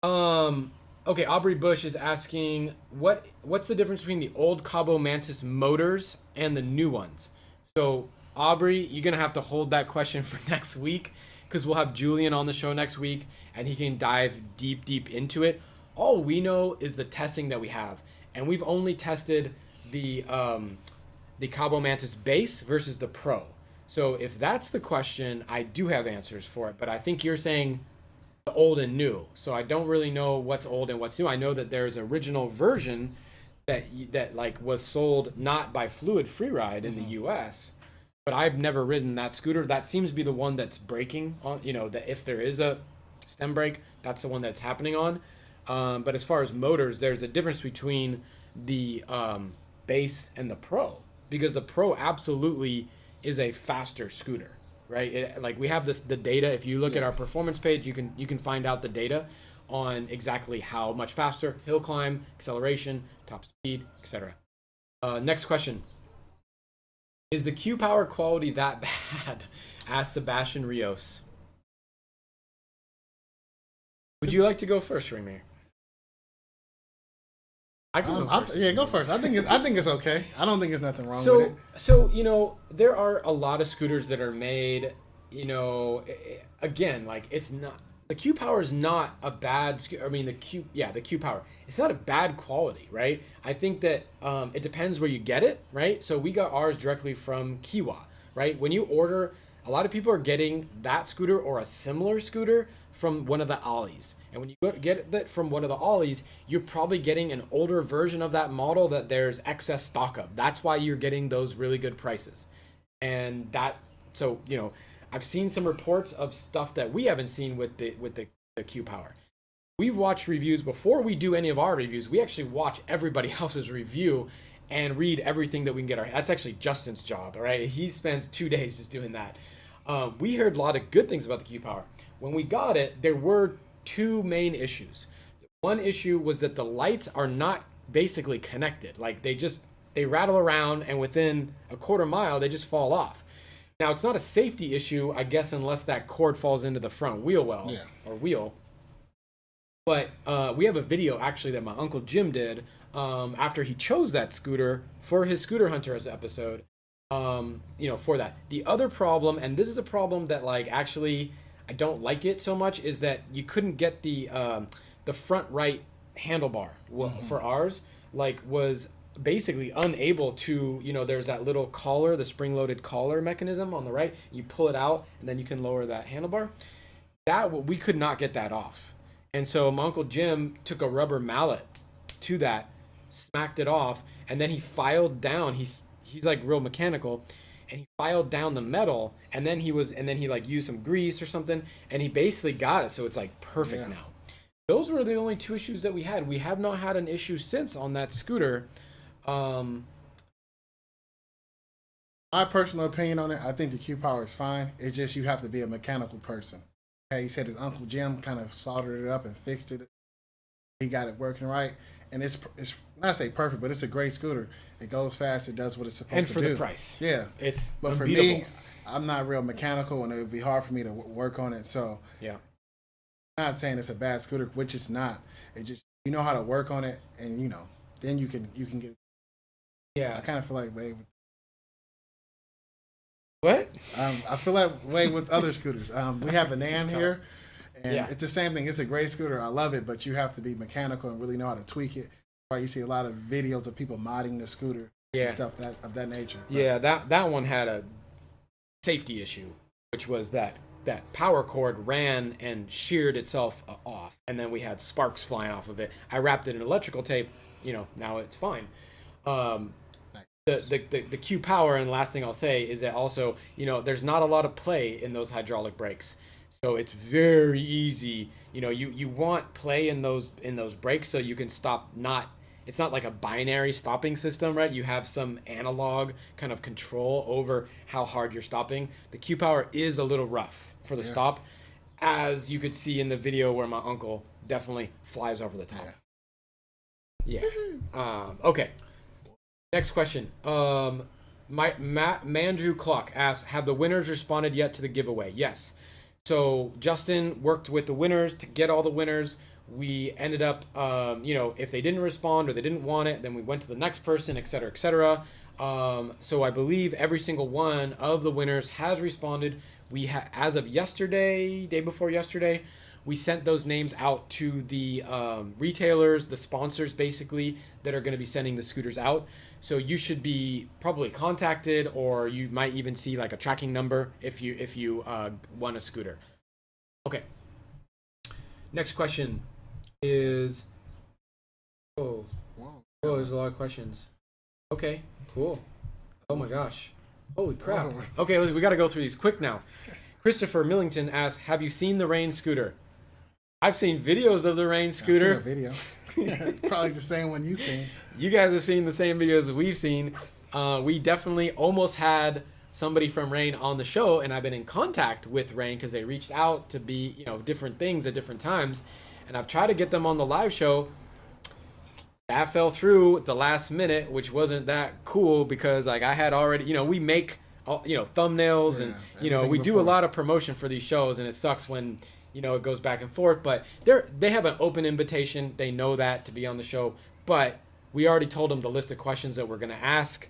Okay, Aubrey Bush is asking, what's the difference between the old Kaabo Mantis motors and the new ones? So, Aubrey, you're going to have to hold that question for next week, because we'll have Julian on the show next week, and he can dive deep into it. All we know is the testing that we have, and we've only tested the Kaabo Mantis base versus the Pro. So if that's the question, I do have answers for it, but I think you're saying the old and new. So I don't really know what's old and what's new. I know that there's an original version that like was sold not by Fluid Freeride in the US, but I've never ridden that scooter. That seems to be the one that's breaking on, that if there is a stem break, that's the one that's happening on. But as far as motors, there's a difference between the base and the Pro, because the Pro absolutely is a faster scooter, right? Like we have the data. If you look at our performance page, you can find out the data on exactly how much faster, hill climb, acceleration, top speed, etc. Next question. Is the Q power quality that bad? Asked Sebastian Rios. Would you like to go first, Ramier? I can go first. Yeah, go first. I think it's okay. I don't think there's nothing wrong with it. So there are a lot of scooters that are made. Again, like it's not, the Q Power is not a bad. I mean the Q Power. It's not a bad quality, right? I think that it depends where you get it, right? So we got ours directly from Kiwa, right? When you order, a lot of people are getting that scooter or a similar scooter from one of the Ollies. And when you get that from one of the Ollies, you're probably getting an older version of that model that there's excess stock of. That's why you're getting those really good prices. And I've seen some reports of stuff that we haven't seen with the Q Power. We've watched reviews before we do any of our reviews. We actually watch everybody else's review and read everything that we can get. That's actually Justin's job, all right? He spends 2 days just doing that. We heard a lot of good things about the Q Power. When we got it, there were two main issues. One issue was that the lights are not basically connected. Like they rattle around, and within a quarter mile, they just fall off. Now, it's not a safety issue, I guess, unless that cord falls into the front wheel or wheel. But we have a video actually that my Uncle Jim did after he chose that scooter for his Scooter Hunters episode. For that. The other problem, and this is a problem that actually I don't like it so much, is that you couldn't get the front right handlebar for ours, was basically unable to, there's that little collar, the spring-loaded collar mechanism on the right. You pull it out and then you can lower that handlebar. We could not get that off. And so my Uncle Jim took a rubber mallet to that, smacked it off, and then he filed down. He's like real mechanical, and he filed down the metal, and then he used some grease or something, and he basically got it so it's perfect now. Those were the only two issues that we had. We have not had an issue since on that scooter. My personal opinion on it, I think the Q Power is fine. It's just you have to be a mechanical person. Okay, he said his Uncle Jim kind of soldered it up and fixed it. He got it working right, and it's not say perfect, but it's a great scooter. It goes fast. It does what it's supposed to do. And for the price, it's but unbeatable. For me, I'm not real mechanical, and it would be hard for me to work on it. So yeah, I'm not saying it's a bad scooter, which it's not. It just you know how to work on it, and then you can get. Yeah, I kind of feel like way with. What? I feel that way with other scooters. We have a Nan here, and it's the same thing. It's a great scooter. I love it, but you have to be mechanical and really know how to tweak it. Why you see a lot of videos of people modding the scooter, and stuff of that nature. But, yeah, that one had a safety issue, which was that power cord ran and sheared itself off, and then we had sparks flying off of it. I wrapped it in electrical tape. Now it's fine. The Q Power, and last thing I'll say is that also, there's not a lot of play in those hydraulic brakes. So it's very easy. You want play in those brakes so you can stop. It's not like a binary stopping system, right? You have some analog kind of control over how hard you're stopping. The Q Power is a little rough for the stop, as you could see in the video where my uncle definitely flies over the top. Yeah. Okay. Next question. Mandrew Clock asks, have the winners responded yet to the giveaway? Yes. So Justin worked with the winners to get all the winners. We ended up, if they didn't respond or they didn't want it, then we went to the next person, et cetera, et cetera. So I believe every single one of the winners has responded. We as of yesterday, day before yesterday, we sent those names out to the retailers, the sponsors basically, that are going to be sending the scooters out. So you should be probably contacted, or you might even see like a tracking number if you won a scooter. Okay. Next question is, there's a lot of questions. Okay, cool. Oh my gosh. Holy crap. Okay, we got to go through these quick now. Christopher Millington asks, have you seen the Rain scooter? I've seen videos of the Rain scooter. I've seen a video. Probably the same one you've seen. You guys have seen the same videos that we've seen. We definitely almost had somebody from Rain on the show, and I've been in contact with Rain because they reached out to be, different things at different times. And I've tried to get them on the live show. That fell through at the last minute, which wasn't that cool because I had already, we make, thumbnails and, we do a lot of promotion for these shows, and it sucks when, it goes back and forth. But they have an open invitation. They know that to be on the show. But we already told them the list of questions that we're going to ask.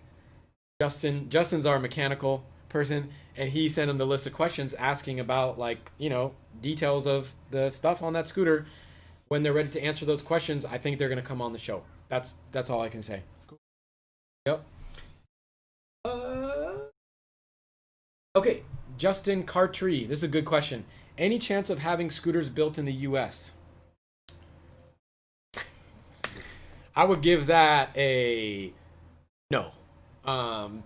Justin's our mechanical person, and he sent them the list of questions asking about details of the stuff on that scooter. When they're ready to answer those questions, I think they're going to come on the show. That's all I can say. Cool. Yep. Okay, Justin Cartree. This is a good question. Any chance of having scooters built in the U.S.? I would give that a no.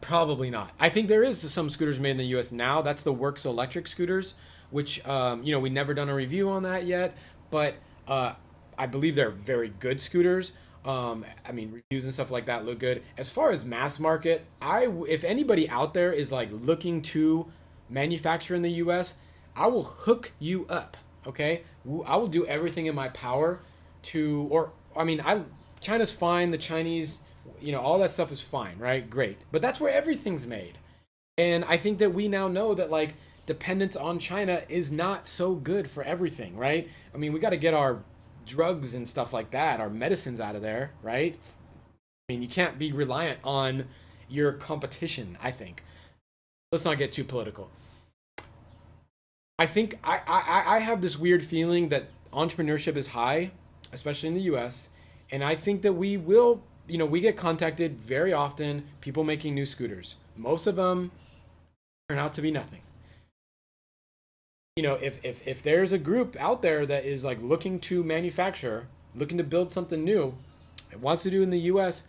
Probably not. I think there is some scooters made in the U.S. now. That's the Works electric scooters, which we never done a review on that yet, but I believe they're very good scooters. Reviews and stuff like that look good. As far as mass market, if anybody out there is looking to manufacture in the U.S., I will hook you up. Okay, I will do everything in my power to. China's fine. The Chinese, all that stuff is fine, right? Great, but that's where everything's made, and I think that we now know that dependence on China is not so good for everything, right? We got to get our drugs and stuff like that, our medicines out of there, right? You can't be reliant on your competition, I think. Let's not get too political. I think I have this weird feeling that entrepreneurship is high, especially in the US, and I think that we will, we get contacted very often, people making new scooters. Most of them turn out to be nothing. If there's a group out there that is looking to manufacture, looking to build something new, and wants to do in the US,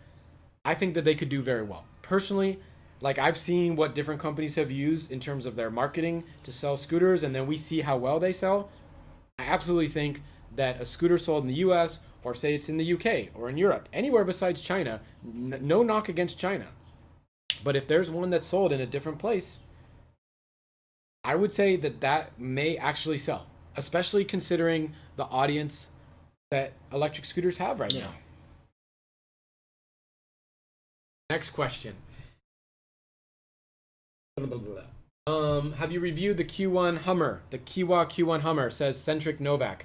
I think that they could do very well. Personally, I've seen what different companies have used in terms of their marketing to sell scooters, and then we see how well they sell. I absolutely think that a scooter sold in the US, or say it's in the UK or in Europe, anywhere besides China, no knock against China, but if there's one that's sold in a different place, I would say that may actually sell, especially considering the audience that electric scooters have right now. Next question. Have you reviewed the Q1 Hummer? The Kiwa Q1 Hummer, says Centric Novak.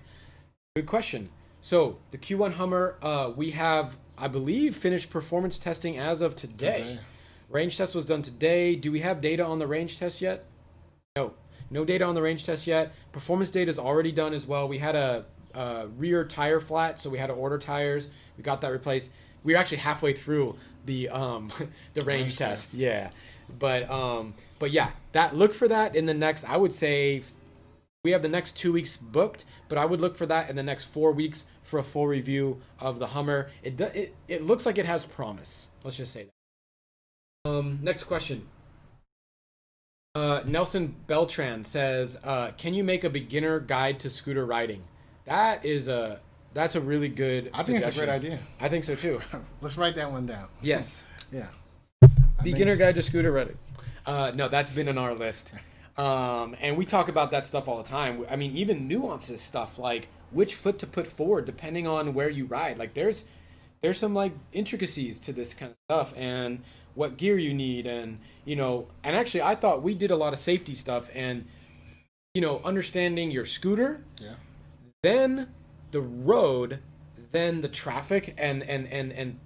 Good question. So the Q1 Hummer, we have, I believe, finished performance testing as of today. Range test was done today. Do we have data on the range test yet? No data on the range test yet. Performance data is already done as well. We had a rear tire flat, so we had to order tires. We got that replaced. We were actually halfway through the range test. Yeah, but yeah, look for that in the next. I would say we have the next 2 weeks booked, but I would look for that in the next 4 weeks for a full review of the Hummer. It looks like it has promise. Let's just say that. Next question. Nelson Beltran says, can you make a beginner guide to scooter riding? That's a really good I think it's a great idea. I think so too. Let's write that one down. Yes. Yeah. Beginner guide to scooter riding. No, that's been on our list. And we talk about that stuff all the time. Even nuances stuff, like which foot to put forward depending on where you ride. There's there's some like intricacies to this kind of stuff and what gear you need, and and actually I thought we did a lot of safety stuff, and understanding your scooter, then the road, then the traffic, and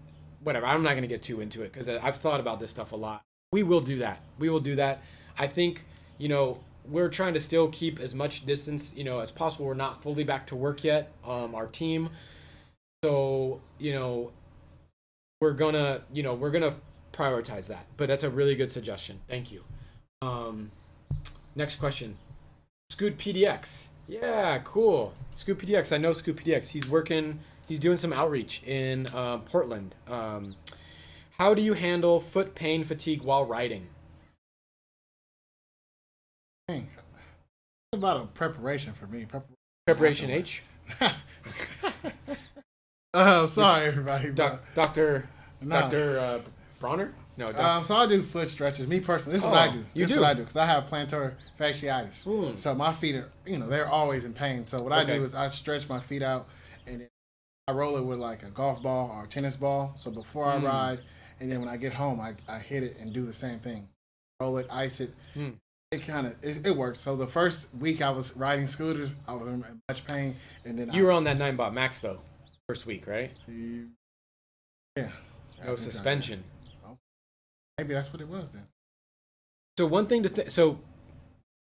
whatever. I'm not going to get too into it because I've thought about this stuff a lot. We will do that. I think we're trying to still keep as much distance as possible. We're not fully back to work yet, our team, so we're gonna prioritize that. But that's a really good suggestion, thank you. Next question. Scoot PDX. Yeah, cool. Scoot PDX. I know Scoot PDX. He's doing some outreach in Portland. How do you handle foot pain fatigue while riding? It's about a preparation for me. Preparation H? Sorry, everybody. Dr. Bronner? No. So I do foot stretches. Me personally, this is what I do. This is what I do because I have plantar fasciitis. So my feet are, they're always in pain. So what I do is I stretch my feet out and then I roll it with like a golf ball or a tennis ball. So before I ride, and then when I get home, I hit it and do the same thing. Roll it, ice it. It works. So the first week I was riding scooters, I was in much pain, and then you were on that 9-bot max though, first week, right? Yeah. No suspension. Maybe that's what it was then. So one thing so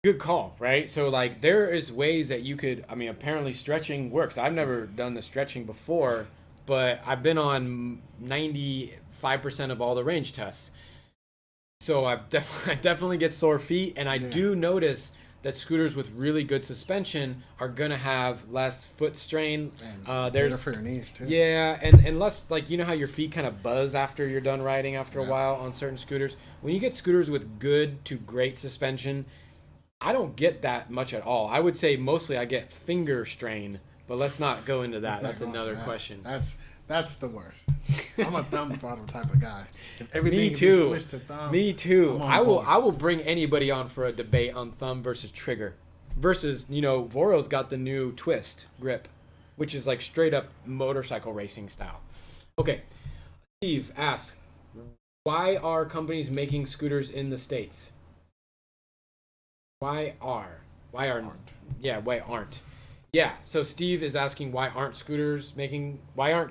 good call, right? So like there is ways that you could, apparently stretching works. I've never done the stretching before, but I've been on 95% of all the range tests. So I definitely get sore feet, and I do notice that scooters with really good suspension are gonna have less foot strain. There's for your knees too. Yeah, and less, like, how your feet kind of buzz after you're done riding after a while on certain scooters. When you get scooters with good to great suspension, I don't get that much at all. I would say mostly I get finger strain, but let's not go into that. That's another question. That's the worst. I'm a thumb throttle type of guy. If everything Me can too. be switched to thumb, Me too. I board. will bring anybody on for a debate on thumb versus trigger. Versus, Voro's got the new twist grip, which is like straight up motorcycle racing style. Okay. Steve asks, why are companies making scooters in the States? Why aren't? Yeah, so Steve is asking why aren't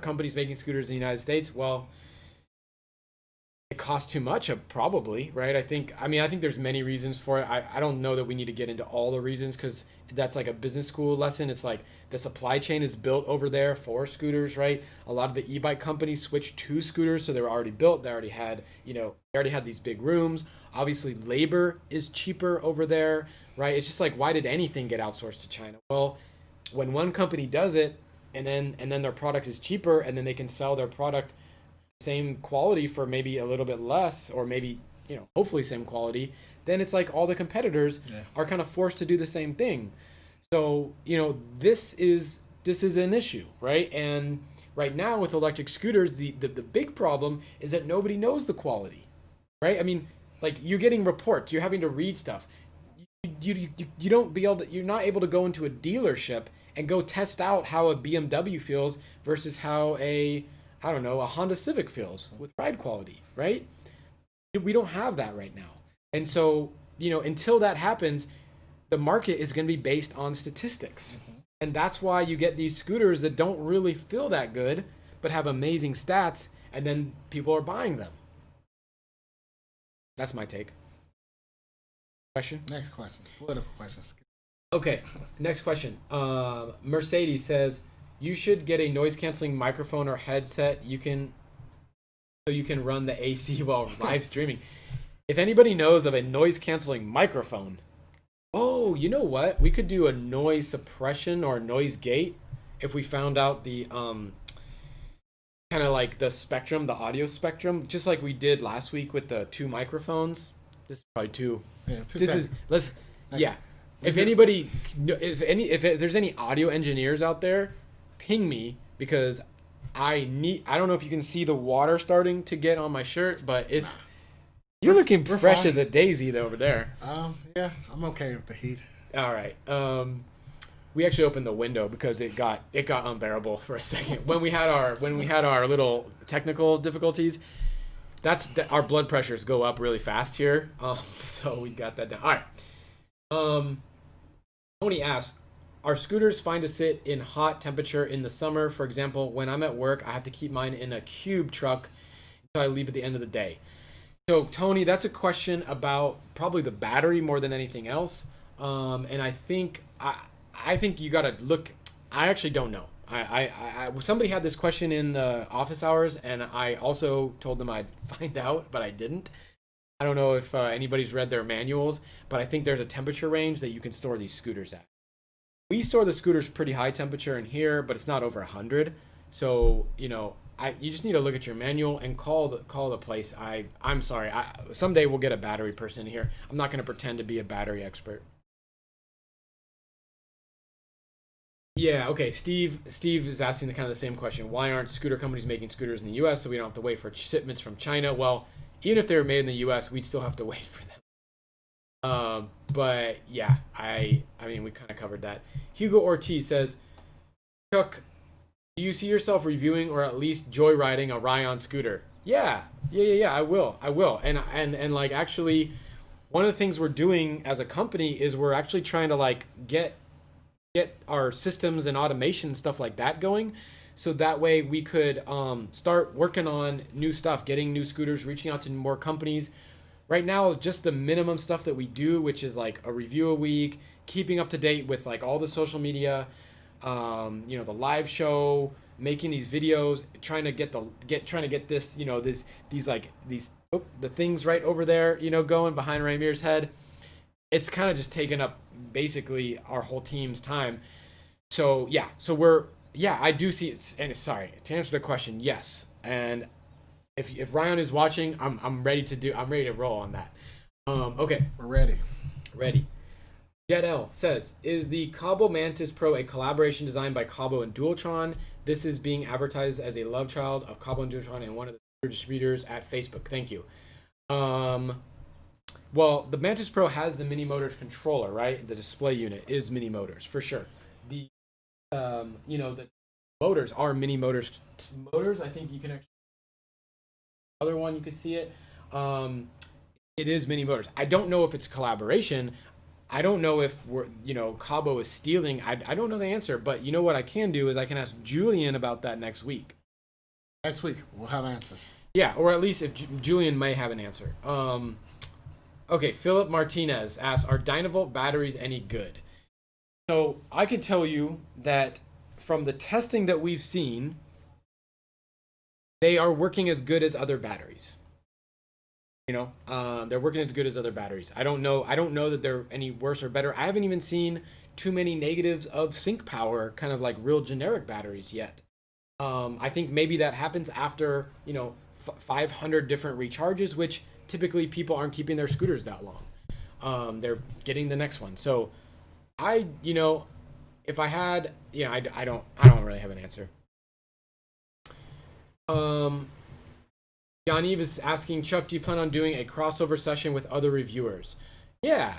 companies making scooters in the United States? Well, it costs too much, probably, right? I think there's many reasons for it. I don't know that we need to get into all the reasons because that's like a business school lesson. It's like the supply chain is built over there for scooters, right? A lot of the e-bike companies switched to scooters, so they were already built. They already had, these big rooms. Obviously, labor is cheaper over there, right? It's just like, why did anything get outsourced to China? Well, when one company does it and then their product is cheaper and then they can sell their product same quality for maybe a little bit less, or maybe hopefully same quality, then it's like all the competitors are kind of forced to do the same thing. So this is an issue, right? And right now with electric scooters, the big problem is that nobody knows the quality, right? Like you're getting reports, you're having to read stuff. You're not able to go into a dealership and go test out how a BMW feels versus how a Honda Civic feels with ride quality, right? We don't have that right now. And so, until that happens, the market is going to be based on statistics. And that's why you get these scooters that don't really feel that good, but have amazing stats, and then people are buying them. That's my take. Question? Next question. Political questions. Okay, next question. Mercedes says, you should get a noise canceling microphone or headset so you can run the AC while live streaming. If anybody knows of a noise canceling microphone, you know what? We could do a noise suppression or noise gate if we found out the kind of like the spectrum, the audio spectrum, just like we did last week with the 2 microphones. This is probably 2. Yeah, If there's any audio engineers out there, ping me, because I don't know if you can see the water starting to get on my shirt, but you're looking fresh as a daisy over there. Yeah, I'm okay with the heat. All right. we actually opened the window because it got unbearable for a second when we had our little technical difficulties. Our blood pressures go up really fast here, so we got that down. All right. Tony asks, are scooters fine to sit in hot temperature in the summer? For example, when I'm at work, I have to keep mine in a cube truck until I leave at the end of the day. So Tony, that's a question about probably the battery more than anything else. And I think you gotta look. I actually don't know. Somebody had this question in the office hours, and I also told them I'd find out, but I didn't. I don't know if anybody's read their manuals, but I think there's a temperature range that you can store these scooters at. We store the scooters pretty high temperature in here, but it's not over 100. So, you just need to look at your manual and call the place. I'm sorry. Someday we'll get a battery person here. I'm not going to pretend to be a battery expert. Yeah, okay. Steve is asking kind of the same question. Why aren't scooter companies making scooters in the U.S. so we don't have to wait for shipments from China? Well, even if they were made in the U.S., we'd still have to wait for them. But yeah, I mean, we kind of covered that. Hugo Ortiz says, Chuck, do you see yourself reviewing or at least joyriding a Ryan scooter? Yeah, I will. And like, actually, one of the things we're doing as a company is we're actually trying to like get our systems and automation and stuff like that going, so that way we could start working on new stuff, getting new scooters, reaching out to more companies. Right now, just the minimum stuff that we do, which is like a review a week, keeping up to date with like all the social media, the live show, making these videos, trying to get this, the things right over there, going behind Ramier's head. It's kind of just taken up basically our whole team's time. So yeah, I do see it. And sorry, to answer the question, yes. And if Ryan is watching, I'm ready to roll on that. Okay. We're ready. Jet L says, is the Kaabo Mantis Pro a collaboration designed by Kaabo and Dualtron? This is being advertised as a love child of Kaabo and Dualtron and one of the distributors at Facebook. Thank you. Well, the Mantis Pro has the Mini Motors controller, right? The display unit is Mini Motors for sure. The the motors are Mini Motors. I think you can actually. Other one you could see it. It is Mini Motors. I don't know if it's collaboration. I don't know if Kaabo is stealing. I don't know the answer, but you know what I can do is I can ask Julian about that next week. Next week we'll have answers. Yeah, or at least if Julian may have an answer. Okay, Philip Martinez asks, are Dynavolt batteries any good? So I can tell you that from the testing that we've seen, they are working as good as other batteries. They're working as good as other batteries. I don't know that they're any worse or better. I haven't even seen too many negatives of sync power, kind of like real generic batteries yet. I think maybe that happens after 500 different recharges, which typically people aren't keeping their scooters that long. They're getting the next one. So if I had, I don't really have an answer. Yaniv is asking, Chuck, do you plan on doing a crossover session with other reviewers? Yeah,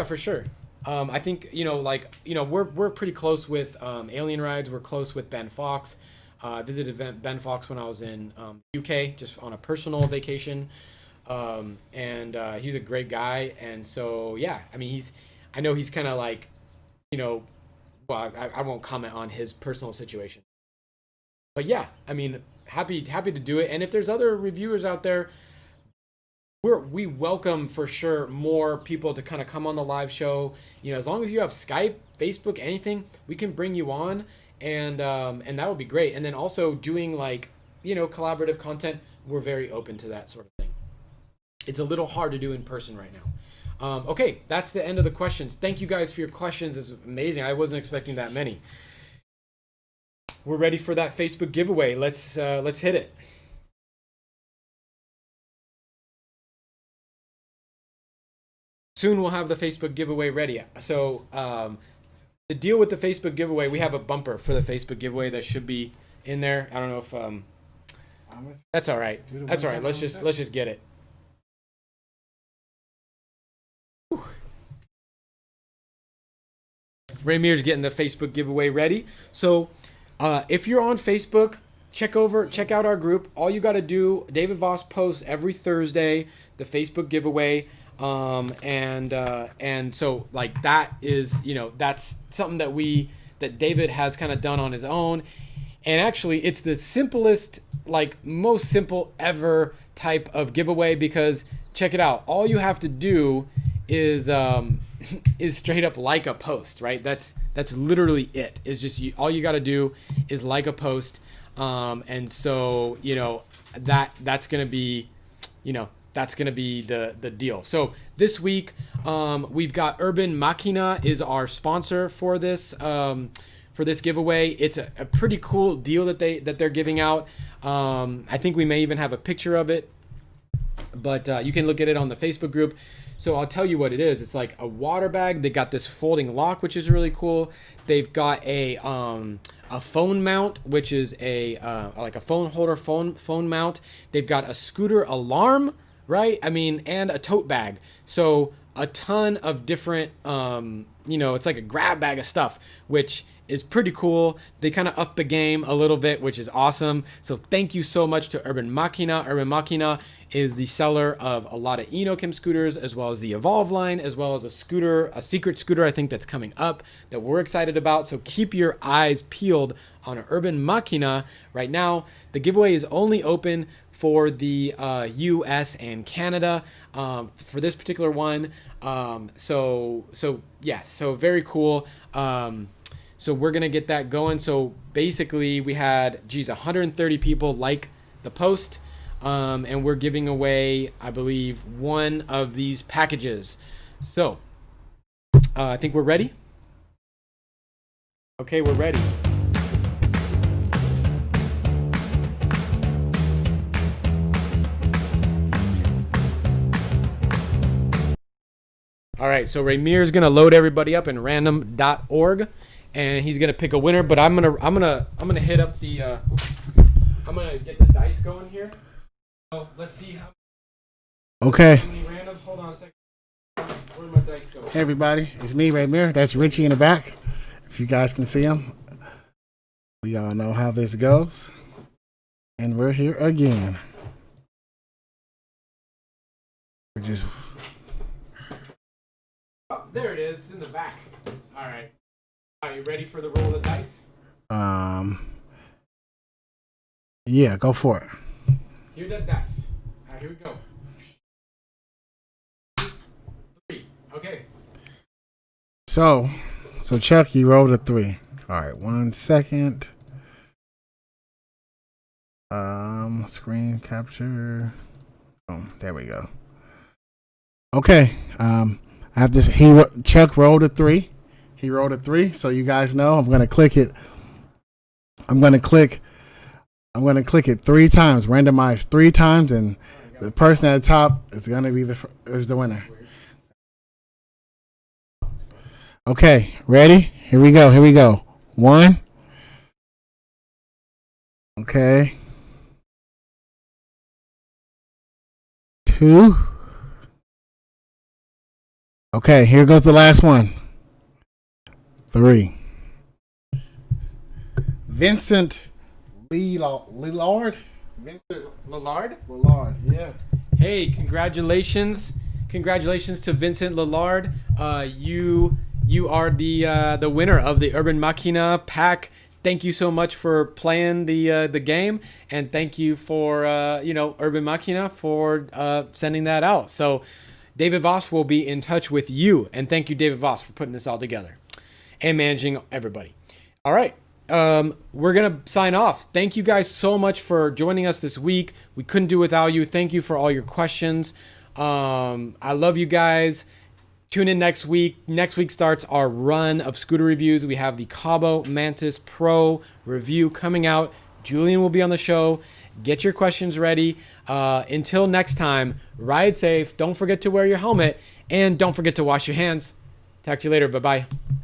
for sure. I think, we're pretty close with Alien Rides. We're close with Ben Fox. I visited Ben Fox when I was in UK, just on a personal vacation. And he's a great guy. And so, yeah, I mean, I know he's kind of like, well, I won't comment on his personal situation. But yeah, I mean, happy to do it. And if there's other reviewers out there, we welcome for sure more people to kind of come on the live show. As long as you have Skype, Facebook, anything, we can bring you on, and that would be great. And then also doing collaborative content, we're very open to that sort of thing. It's a little hard to do in person right now. Okay, that's the end of the questions. Thank you guys for your questions. It's amazing. I wasn't expecting that many. We're ready for that Facebook giveaway. Let's hit it. Soon we'll have the Facebook giveaway ready. So the deal with the Facebook giveaway, we have a bumper for the Facebook giveaway that should be in there. I don't know if that's all right. That's all right. Let's just get it. Ramier's getting the Facebook giveaway ready. So if you're on Facebook, check out our group. All you got to do, David Voss posts every Thursday the Facebook giveaway. And so like that is, that's something that David has kind of done on his own. And actually it's the simplest, like most simple ever type of giveaway, because check it out. All you have to do is straight up like a post, right? That's literally it. It's just all you got to do is like a post. And so, that's going to be, that's going to be the deal. So this week, we've got Urban Machina is our sponsor for this giveaway. It's a pretty cool deal that they're giving out. I think we may even have a picture of it, but you can look at it on the Facebook group. So I'll tell you what it is. It's like a water bag. They got this folding lock, which is really cool. They've got a phone mount, which is like a phone holder phone mount. They've got a scooter alarm, right? And a tote bag. So a ton of different, it's like a grab bag of stuff, which is pretty cool. They kind of up the game a little bit, which is awesome. So thank you so much to Urban Machina. Urban Machina is the seller of a lot of Enokim scooters, as well as the Evolve line, as well as a secret scooter I think that's coming up that we're excited about. So keep your eyes peeled on Urban Machina. Right now, the giveaway is only open for the US and Canada for this particular one. So very cool. So we're going to get that going. So basically we had, 130 people like the post. And we're giving away, I believe, one of these packages. So I think we're ready. Okay, we're ready. All right, so Ramier is gonna load everybody up in random.org, and he's gonna pick a winner. But I'm gonna hit up the. I'm gonna get the dice going here. So let's see how. Okay. How many randoms? Hold on a second. Where'd my dice go? Hey everybody, it's me, Ramier. That's Richie in the back. If you guys can see him, we all know how this goes, and we're here again. We're just. Oh, there it is. It's in the back. All right. Are you ready for the roll of the dice? Yeah, go for it. Here the dice. All right, here we go. 3. Okay. So Chuck, you rolled a 3. All right, 1 second. Screen capture. Oh, there we go. Okay. I have this. Chuck rolled a 3. He rolled a 3. So you guys know, I'm gonna click it. I'm gonna click it 3 times, randomize 3 times, and the person at the top is gonna be the winner. Okay, ready? Here we go. 1. Okay. 2. Okay, here goes the last one. 3. Vincent Lillard? Lillard, yeah. Hey, congratulations to Vincent Lillard. You are the winner of the Urban Machina pack. Thank you so much for playing the game, and thank you for Urban Machina for sending that out. So David Voss will be in touch with you, and thank you, David Voss, for putting this all together and managing everybody. All right. We're gonna sign off. Thank you guys so much for joining us this week. We couldn't do without you. Thank you for all your questions. I love you guys. Tune in next week. Next week starts our run of scooter reviews. We have the Kaabo Mantis Pro review coming out. Julian will be on the show. Get your questions ready. Until next time, ride safe. Don't forget to wear your helmet, and don't forget to wash your hands. Talk to you later. Bye-bye.